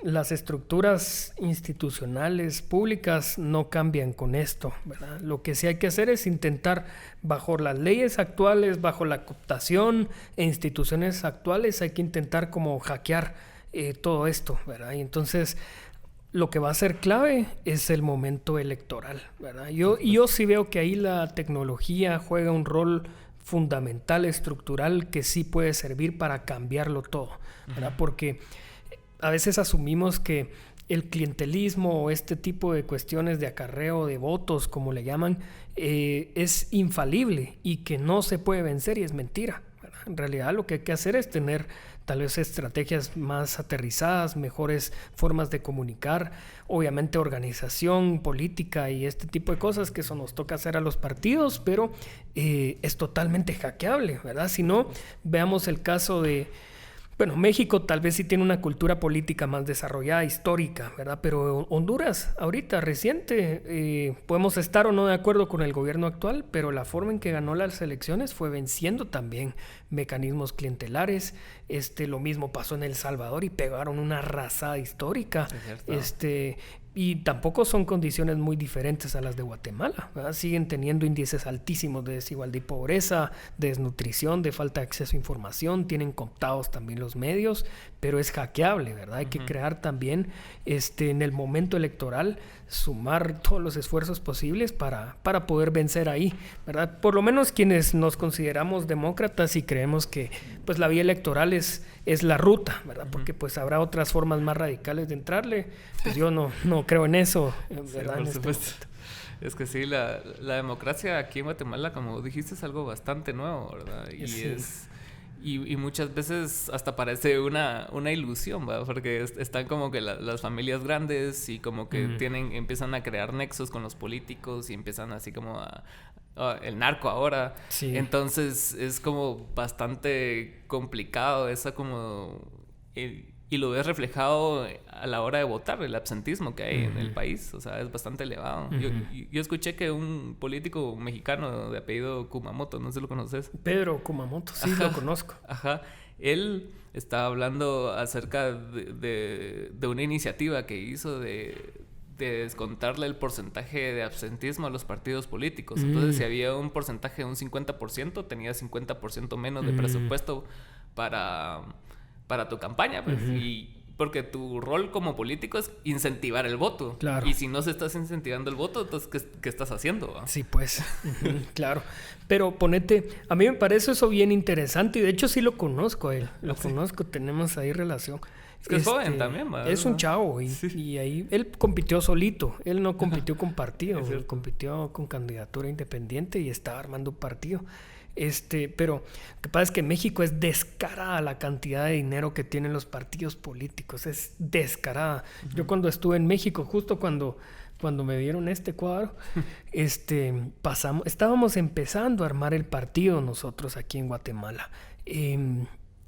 las estructuras institucionales públicas no cambian con esto, ¿verdad? Lo que sí hay que hacer es intentar, bajo las leyes actuales, bajo la cooptación e instituciones actuales, hay que intentar como hackear todo esto, ¿verdad? Y entonces lo que va a ser clave es el momento electoral, ¿verdad? Yo sí veo que ahí la tecnología juega un rol fundamental, estructural, que sí puede servir para cambiarlo todo, ¿verdad? Porque a veces asumimos que el clientelismo o este tipo de cuestiones de acarreo de votos, como le llaman, es infalible y que no se puede vencer, y es mentira, ¿verdad? En realidad lo que hay que hacer es tener tal vez estrategias más aterrizadas, mejores formas de comunicar, obviamente organización política y este tipo de cosas, que eso nos toca hacer a los partidos, pero es totalmente hackeable, ¿verdad? Si no, veamos el caso de... Bueno, México tal vez sí tiene una cultura política más desarrollada, histórica, ¿verdad? Pero Honduras, ahorita, reciente, podemos estar o no de acuerdo con el gobierno actual, pero la forma en que ganó las elecciones fue venciendo también mecanismos clientelares. Lo mismo pasó en El Salvador y pegaron una arrasada histórica. Y tampoco son condiciones muy diferentes a las de Guatemala, ¿verdad? Siguen teniendo índices altísimos de desigualdad y pobreza, de desnutrición, de falta de acceso a información, tienen cooptados también los medios, pero es hackeable, ¿verdad? Hay que crear también en el momento electoral, sumar todos los esfuerzos posibles para poder vencer ahí, ¿verdad? Por lo menos quienes nos consideramos demócratas y creemos que pues la vía electoral es la ruta, ¿verdad? Porque pues habrá otras formas más radicales de entrarle, pues yo no creo en eso, ¿verdad? Sí, por supuesto. Es que sí, la democracia aquí en Guatemala, como dijiste, es algo bastante nuevo, ¿verdad? Y muchas veces hasta parece una ilusión, ¿verdad? Porque están como que las familias grandes y como que empiezan a crear nexos con los políticos y empiezan así como el narco ahora. Sí. Entonces es como bastante complicado esa como... y lo ves reflejado a la hora de votar, el absentismo que hay en el país. O sea, es bastante elevado. Yo escuché que un político mexicano de apellido Kumamoto, no sé si lo conoces. Pedro Kumamoto, sí, lo conozco. Ajá. Él estaba hablando acerca de una iniciativa que hizo de descontarle el porcentaje de absentismo a los partidos políticos. Entonces, si había un porcentaje de un 50%, tenía 50% menos de presupuesto para tu campaña, pues. Y porque tu rol como político es incentivar el voto. Claro. Y si no se estás incentivando el voto, entonces, ¿qué estás haciendo? Sí, pues, claro. Pero ponete, a mí me parece eso bien interesante y de hecho sí lo conozco a él. Lo conozco, tenemos ahí relación. Es que es joven también, ¿verdad? Es un chavo y ahí él compitió solito. Él no compitió con partido, él compitió con candidatura independiente y estaba armando un partido. Pero lo que pasa es que en México es descarada la cantidad de dinero que tienen los partidos políticos, es descarada. Yo cuando estuve en México, justo cuando me dieron este cuadro, estábamos empezando a armar el partido nosotros aquí en Guatemala.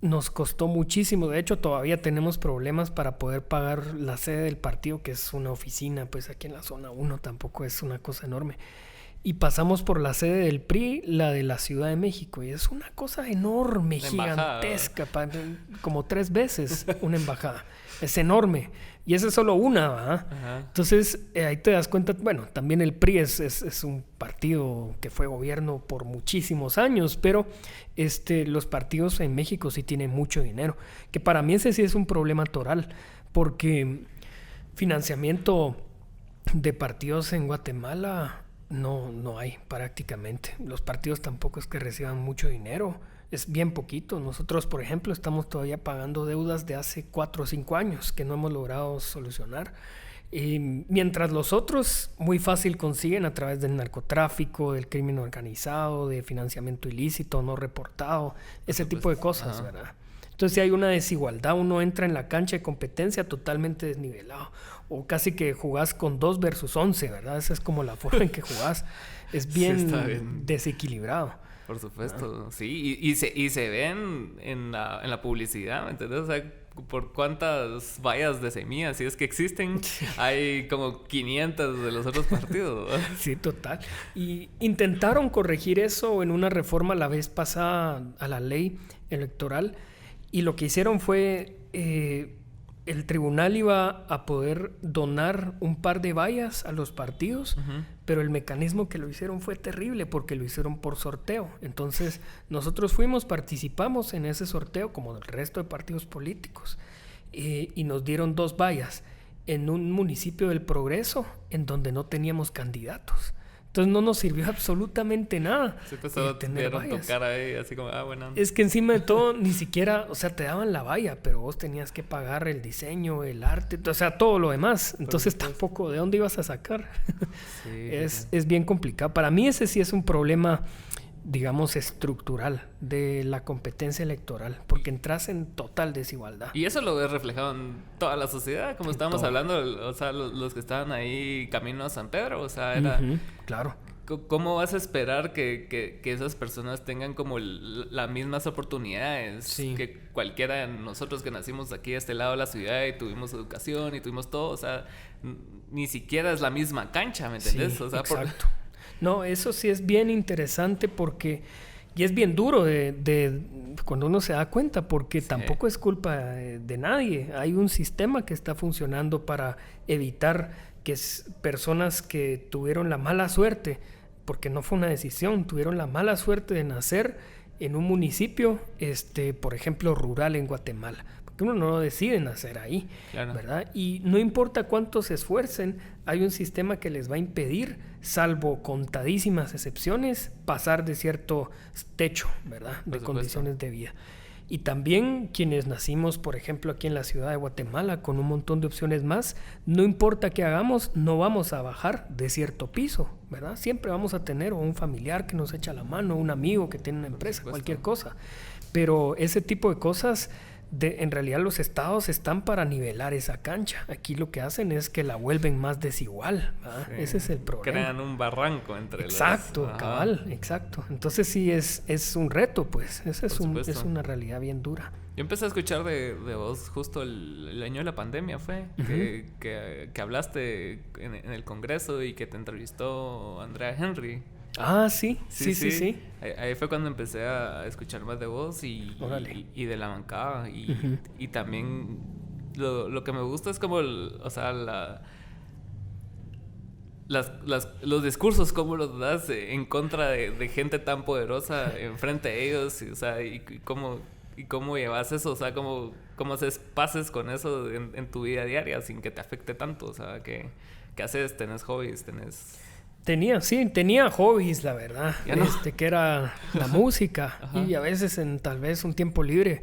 Nos costó muchísimo, de hecho todavía tenemos problemas para poder pagar la sede del partido, que es una oficina, pues aquí en la zona 1, tampoco es una cosa enorme. Y pasamos por la sede del PRI, la de la Ciudad de México, y es una cosa enorme, gigantesca, como 3 veces una embajada. Es enorme. Y esa es solo una, ¿verdad? Entonces, ahí te das cuenta, bueno, también el PRI es un partido que fue gobierno por muchísimos años, pero los partidos en México sí tienen mucho dinero, que para mí ese sí es un problema toral, porque financiamiento de partidos en Guatemala no hay prácticamente. Los partidos tampoco es que reciban mucho dinero, es bien poquito. Nosotros, por ejemplo, estamos todavía pagando deudas de hace 4 o 5 años que no hemos logrado solucionar. Mientras los otros muy fácil consiguen a través del narcotráfico, del crimen organizado, de financiamiento ilícito, no reportado, ese tipo de cosas, ¿verdad? Entonces, si hay una desigualdad, uno entra en la cancha de competencia totalmente desnivelado. O casi que jugás con 2 versus 11, ¿verdad? Esa es como la forma en que jugás. Es bien desequilibrado. Por supuesto, sí. Y se ven en la publicidad, ¿me entiendes? O sea, por cuántas vallas de semillas, si es que existen, hay como 500 de los otros partidos, ¿verdad? Sí, total. Y intentaron corregir eso en una reforma la vez pasada a la ley electoral. Y lo que hicieron fue... el tribunal iba a poder donar un par de vallas a los partidos, pero el mecanismo que lo hicieron fue terrible porque lo hicieron por sorteo. Entonces, nosotros participamos en ese sorteo como el resto de partidos políticos y nos dieron 2 vallas en un municipio del Progreso en donde no teníamos candidatos. Entonces no nos sirvió absolutamente nada. Sí, pues solo tener vallas. Tu cara ahí, así como, bueno. Es que encima de todo, ni siquiera, o sea, te daban la valla, pero vos tenías que pagar el diseño, el arte, o sea, todo lo demás. Entonces tampoco, ¿de dónde ibas a sacar? Sí, es bien complicado. Para mí ese sí es un problema, digamos, estructural de la competencia electoral, porque entras en total desigualdad. Y eso lo ves reflejado en toda la sociedad, como estábamos hablando, o sea, los que estaban ahí camino a San Pedro, o sea, era... Claro. ¿Cómo vas a esperar que esas personas tengan como las mismas oportunidades que cualquiera de nosotros que nacimos aquí a este lado de la ciudad y tuvimos educación y tuvimos todo? O sea, ni siquiera es la misma cancha, ¿me entendés? Sí, o sea, exacto. No, eso sí es bien interesante porque... Y es bien duro de cuando uno se da cuenta, porque tampoco es culpa de nadie. Hay un sistema que está funcionando para evitar que personas que tuvieron la mala suerte, porque no fue una decisión, tuvieron la mala suerte de nacer en un municipio, por ejemplo, rural en Guatemala. Porque uno no decide nacer ahí, claro, ¿verdad? Y no importa cuánto se esfuercen, hay un sistema que les va a impedir, salvo contadísimas excepciones, pasar de cierto techo, ¿verdad? De condiciones de vida. Y también quienes nacimos, por ejemplo, aquí en la ciudad de Guatemala, con un montón de opciones más, no importa qué hagamos, no vamos a bajar de cierto piso, ¿verdad? Siempre vamos a tener un familiar que nos echa la mano, un amigo que tiene una empresa, cualquier cosa. Pero ese tipo de cosas en realidad los estados están para nivelar esa cancha. Aquí lo que hacen es que la vuelven más desigual, ¿verdad? Sí. Ese es el problema. Crean un barranco entre exacto, los... cabal, exacto. Entonces sí es un reto, pues. Ese es una realidad bien dura. Yo empecé a escuchar de vos justo el año de la pandemia, fue, que hablaste en el Congreso y que te entrevistó Andrea Henry. Ah, sí. Ahí fue cuando empecé a escuchar más de vos y de la bancada. Y también lo que me gusta es como, los discursos, cómo los das en contra de gente tan poderosa enfrente de ellos. Y cómo llevas eso, cómo haces pases con eso en tu vida diaria sin que te afecte tanto. O sea, ¿qué haces? ¿Tenés hobbies? Tenía hobbies, la verdad, no. Que era la música. Y a veces en tal vez un tiempo libre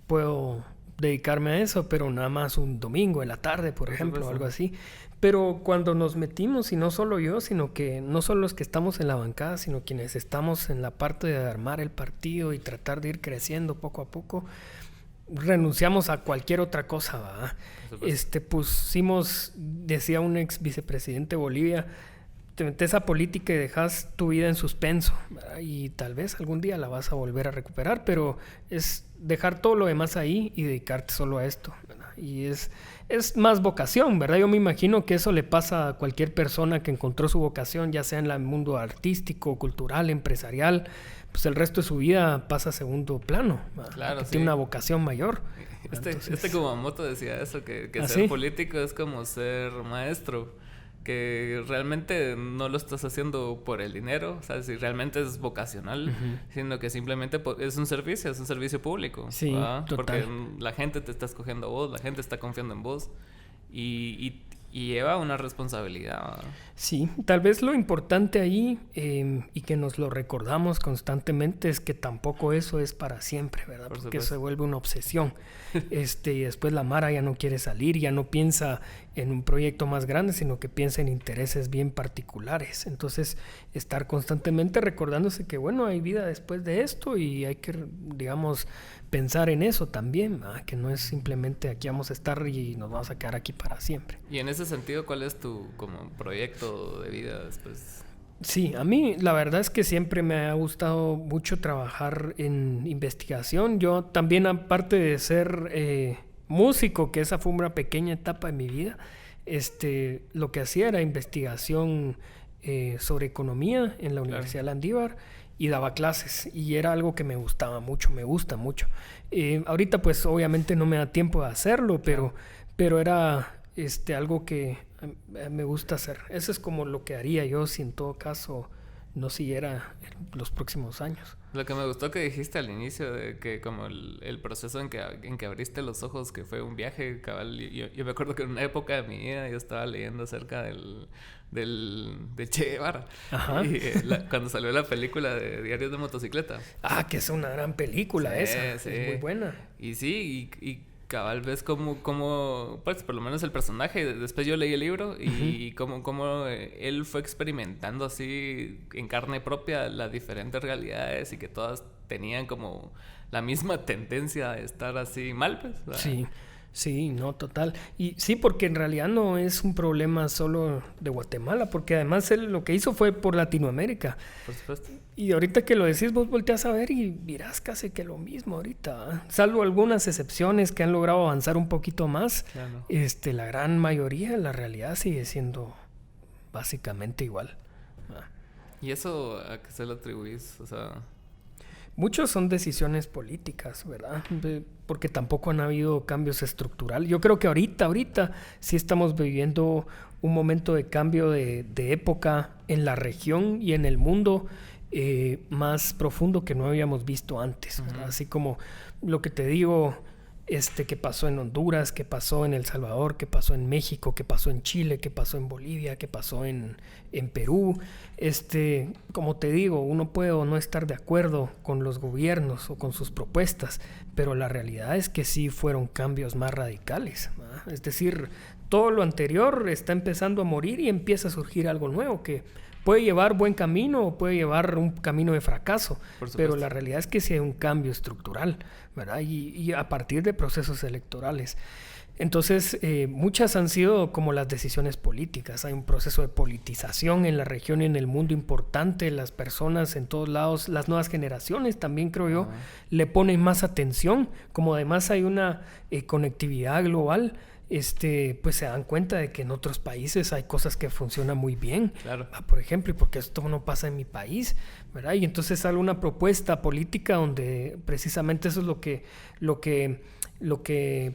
puedo dedicarme a eso, pero nada más un domingo en la tarde, por ejemplo, o algo así. Pero cuando nos metimos, y no solo yo, sino que no solo los que estamos en la bancada, sino quienes estamos en la parte de armar el partido y tratar de ir creciendo poco a poco, renunciamos a cualquier otra cosa, ¿verdad? Pusimos, decía un ex vicepresidente de Bolivia, te metes a política y dejas tu vida en suspenso, ¿verdad? Y tal vez algún día la vas a volver a recuperar, pero es dejar todo lo demás ahí y dedicarte solo a esto, ¿verdad? Y es más vocación, ¿verdad? Yo me imagino que eso le pasa a cualquier persona que encontró su vocación, ya sea en el mundo artístico, cultural, empresarial, pues el resto de su vida pasa a segundo plano, ¿verdad? Claro, sí. Tiene una vocación mayor. Este Kumamoto decía eso, que ser político es como ser maestro, que realmente no lo estás haciendo por el dinero, o sea, si realmente es vocacional, sino que simplemente es un servicio público. Sí, total. Porque la gente te está escogiendo a vos, la gente está confiando en vos y lleva una responsabilidad, ¿verdad? Sí, tal vez lo importante ahí y que nos lo recordamos constantemente es que tampoco eso es para siempre, ¿verdad? Porque se vuelve una obsesión. Y después la Mara ya no quiere salir, ya no piensa en un proyecto más grande, sino que piensa en intereses bien particulares. Entonces, estar constantemente recordándose que, bueno, hay vida después de esto y hay que, digamos, pensar en eso también, ¿verdad? Que no es simplemente aquí vamos a estar y nos vamos a quedar aquí para siempre. Y en ese sentido, ¿cuál es tu como proyecto de vida después? Sí, a mí la verdad es que siempre me ha gustado mucho trabajar en investigación. Yo también, aparte de ser músico, que esa fue una pequeña etapa en mi vida, lo que hacía era investigación sobre economía en la Universidad de Landívar y daba clases, y era algo que me gustaba mucho, me gusta mucho. Ahorita pues obviamente no me da tiempo de hacerlo, pero era algo que me gusta hacer. Eso es como lo que haría yo si en todo caso no siguiera los próximos años. Lo que me gustó que dijiste al inicio, de que como el proceso en que abriste los ojos, que fue un viaje, cabal. Yo me acuerdo que en una época de mi vida yo estaba leyendo acerca de Che Guevara. Y cuando salió la película de Diarios de Motocicleta. Ah, que es una gran película esa. Sí. Es muy buena. Y sí, y cabal, ves cómo, pues por lo menos el personaje, después yo leí el libro y cómo él fue experimentando así en carne propia las diferentes realidades y que todas tenían como la misma tendencia a estar así mal, pues, ¿verdad? Sí, no, total. Y sí, porque en realidad no es un problema solo de Guatemala, porque además él lo que hizo fue por Latinoamérica. Por supuesto. Y ahorita que lo decís, vos volteás a ver y mirás casi que lo mismo ahorita, ¿eh? Salvo algunas excepciones que han logrado avanzar un poquito más. Claro. La gran mayoría, la realidad sigue siendo básicamente igual. ¿Y eso a qué se lo atribuís? O sea... Muchos son decisiones políticas, ¿verdad? Porque tampoco han habido cambios estructurales. Yo creo que ahorita sí estamos viviendo un momento de cambio de época en la región y en el mundo más profundo que no habíamos visto antes, ¿verdad? Así como lo que te digo, que pasó en Honduras, que pasó en El Salvador, que pasó en México, que pasó en Chile, que pasó en Bolivia, que pasó en Perú. Como te digo, uno puede o no estar de acuerdo con los gobiernos o con sus propuestas, pero la realidad es que sí fueron cambios más radicales, ¿verdad? Es decir, todo lo anterior está empezando a morir y empieza a surgir algo nuevo que puede llevar buen camino o puede llevar un camino de fracaso, pero la realidad es que sí hay un cambio estructural, ¿verdad? Y a partir de procesos electorales. Entonces, muchas han sido como las decisiones políticas. Hay un proceso de politización en la región y en el mundo importante. Las personas en todos lados, las nuevas generaciones también, creo yo, le ponen más atención. Como además hay una conectividad global, pues se dan cuenta de que en otros países hay cosas que funcionan muy bien. Claro. Por ejemplo, y porque esto no pasa en mi país, ¿verdad? Y entonces sale una propuesta política donde precisamente eso es lo que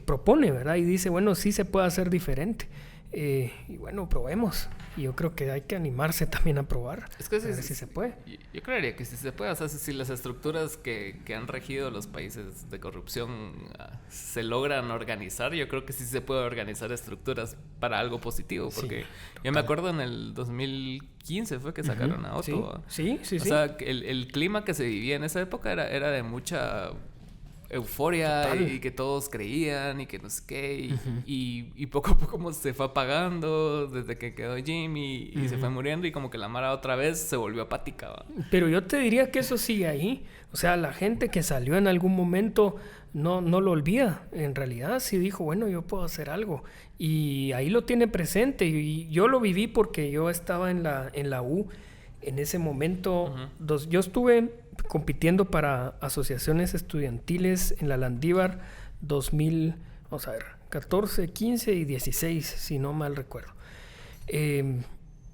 propone, ¿verdad? Y dice, bueno, sí se puede hacer diferente. Y bueno, probemos. Y yo creo que hay que animarse también a probar. Es que a ver si se puede. Yo creería que sí se puede. O sea, si las estructuras que han regido los países de corrupción se logran organizar, yo creo que sí se puede organizar estructuras para algo positivo. Porque yo me acuerdo en el 2015 fue que sacaron a Otto. Sí. O sea, el clima que se vivía en esa época era de mucha euforia. Total. Y que todos creían y que no sé qué y poco a poco como se fue apagando desde que quedó Jimmy y se fue muriendo y como que la Mara otra vez se volvió apática, ¿va? Pero yo te diría que eso sigue ahí. O sea, la gente que salió en algún momento no lo olvida. En realidad sí dijo, bueno, yo puedo hacer algo. Y ahí lo tiene presente. Y yo lo viví porque yo estaba en la U. En ese momento, yo estuve compitiendo para asociaciones estudiantiles en la Landívar 2014, 15 y 16, si no mal recuerdo.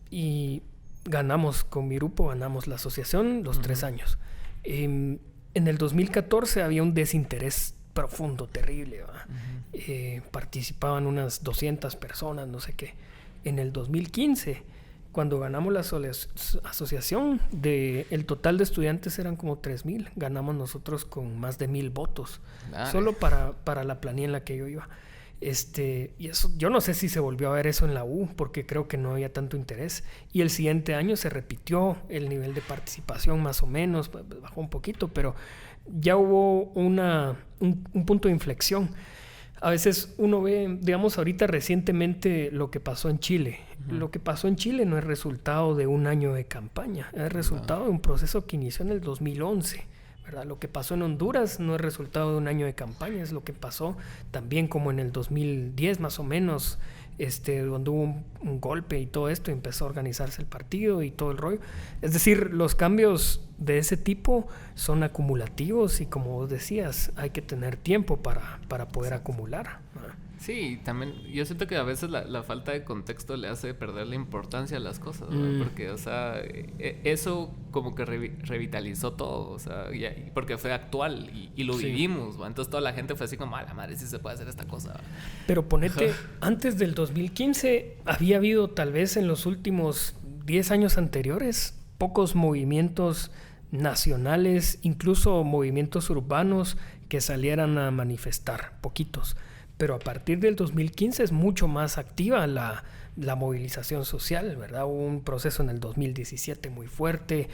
Y ganamos con mi grupo, ganamos la asociación los 3 años. En el 2014 había un desinterés profundo, terrible. Participaban unas 200 personas, no sé qué. En el 2015... Cuando ganamos la asociación, el total de estudiantes eran como 3,000. Ganamos nosotros con más de 1,000 votos. Dale. Solo para la planilla en la que yo iba. Y eso, yo no sé si se volvió a ver eso en la U, porque creo que no había tanto interés. Y el siguiente año se repitió el nivel de participación, más o menos, bajó un poquito, pero ya hubo un punto de inflexión. A veces uno ve, digamos, ahorita recientemente lo que pasó en Chile. Lo que pasó en Chile no es resultado de un año de campaña, es resultado de un proceso que inició en el 2011, ¿verdad? Lo que pasó en Honduras no es resultado de un año de campaña, es lo que pasó también como en el 2010 más o menos, donde hubo un golpe y todo esto, y empezó a organizarse el partido y todo el rollo. Es decir, los cambios de ese tipo son acumulativos y, como vos decías, hay que tener tiempo para poder acumular, ¿no? Sí, también yo siento que a veces la falta de contexto le hace perder la importancia a las cosas, ¿no? Porque, o sea, eso como que revitalizó todo, o sea, porque fue actual y lo vivimos, ¿va? Entonces toda la gente fue así como, a la madre, sí se puede hacer esta cosa, ¿va? Pero ponete, antes del 2015 había habido tal vez en los últimos 10 años anteriores pocos movimientos nacionales, incluso movimientos urbanos que salieran a manifestar, poquitos. Pero a partir del 2015 es mucho más activa la movilización social, ¿verdad? Hubo un proceso en el 2017 muy fuerte,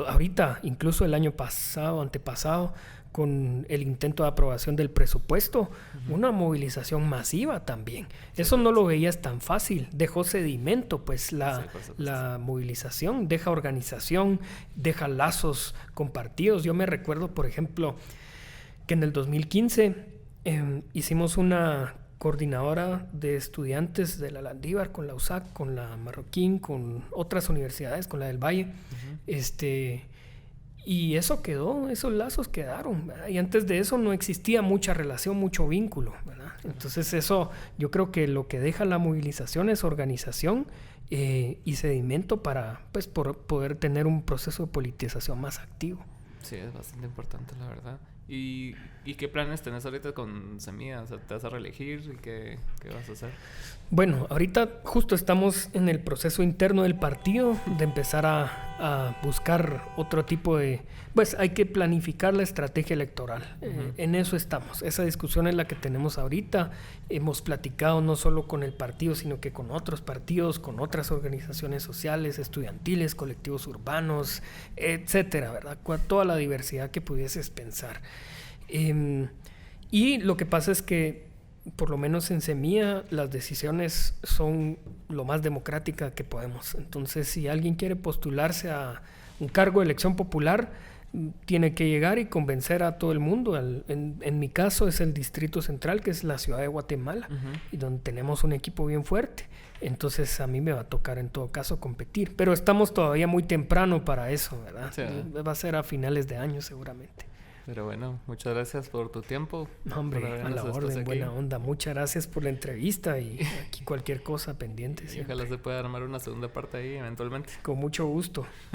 ahorita, incluso el año pasado, antepasado, con el intento de aprobación del presupuesto, una movilización masiva también. Eso no lo veías tan fácil, dejó sedimento, pues la movilización deja organización, deja lazos compartidos. Yo me recuerdo, por ejemplo, que en el 2015 hicimos una coordinadora de estudiantes de la Landívar con la USAC, con la Marroquín, con otras universidades, con la del Valle. Y eso quedó, esos lazos quedaron, ¿verdad? Y antes de eso no existía mucha relación, mucho vínculo, ¿verdad? Entonces eso, yo creo que lo que deja la movilización es organización y sedimento para, pues, poder tener un proceso de politización más activo. Sí, es bastante importante, la verdad. ¿Y qué planes tenés ahorita con Semilla? O sea, ¿te vas a reelegir? ¿Qué vas a hacer? Bueno, ahorita justo estamos en el proceso interno del partido de empezar a buscar otro tipo de... Pues hay que planificar la estrategia electoral. En eso estamos. Esa discusión es la que tenemos ahorita. Hemos platicado no solo con el partido, sino que con otros partidos, con otras organizaciones sociales, estudiantiles, colectivos urbanos, etcétera, ¿verdad? Con toda la diversidad que pudieses pensar. Y lo que pasa es que por lo menos en Semilla, las decisiones son lo más democrática que podemos. Entonces, si alguien quiere postularse a un cargo de elección popular, tiene que llegar y convencer a todo el mundo. En mi caso es el Distrito Central, que es la ciudad de Guatemala, y donde tenemos un equipo bien fuerte. Entonces a mí me va a tocar en todo caso competir. Pero estamos todavía muy temprano para eso, ¿verdad? Sí. Va a ser a finales de año seguramente. Pero bueno, muchas gracias por tu tiempo. No, hombre, a la orden, buena onda. Muchas gracias por la entrevista y aquí cualquier cosa pendiente. Y ojalá se pueda armar una segunda parte ahí eventualmente. Con mucho gusto.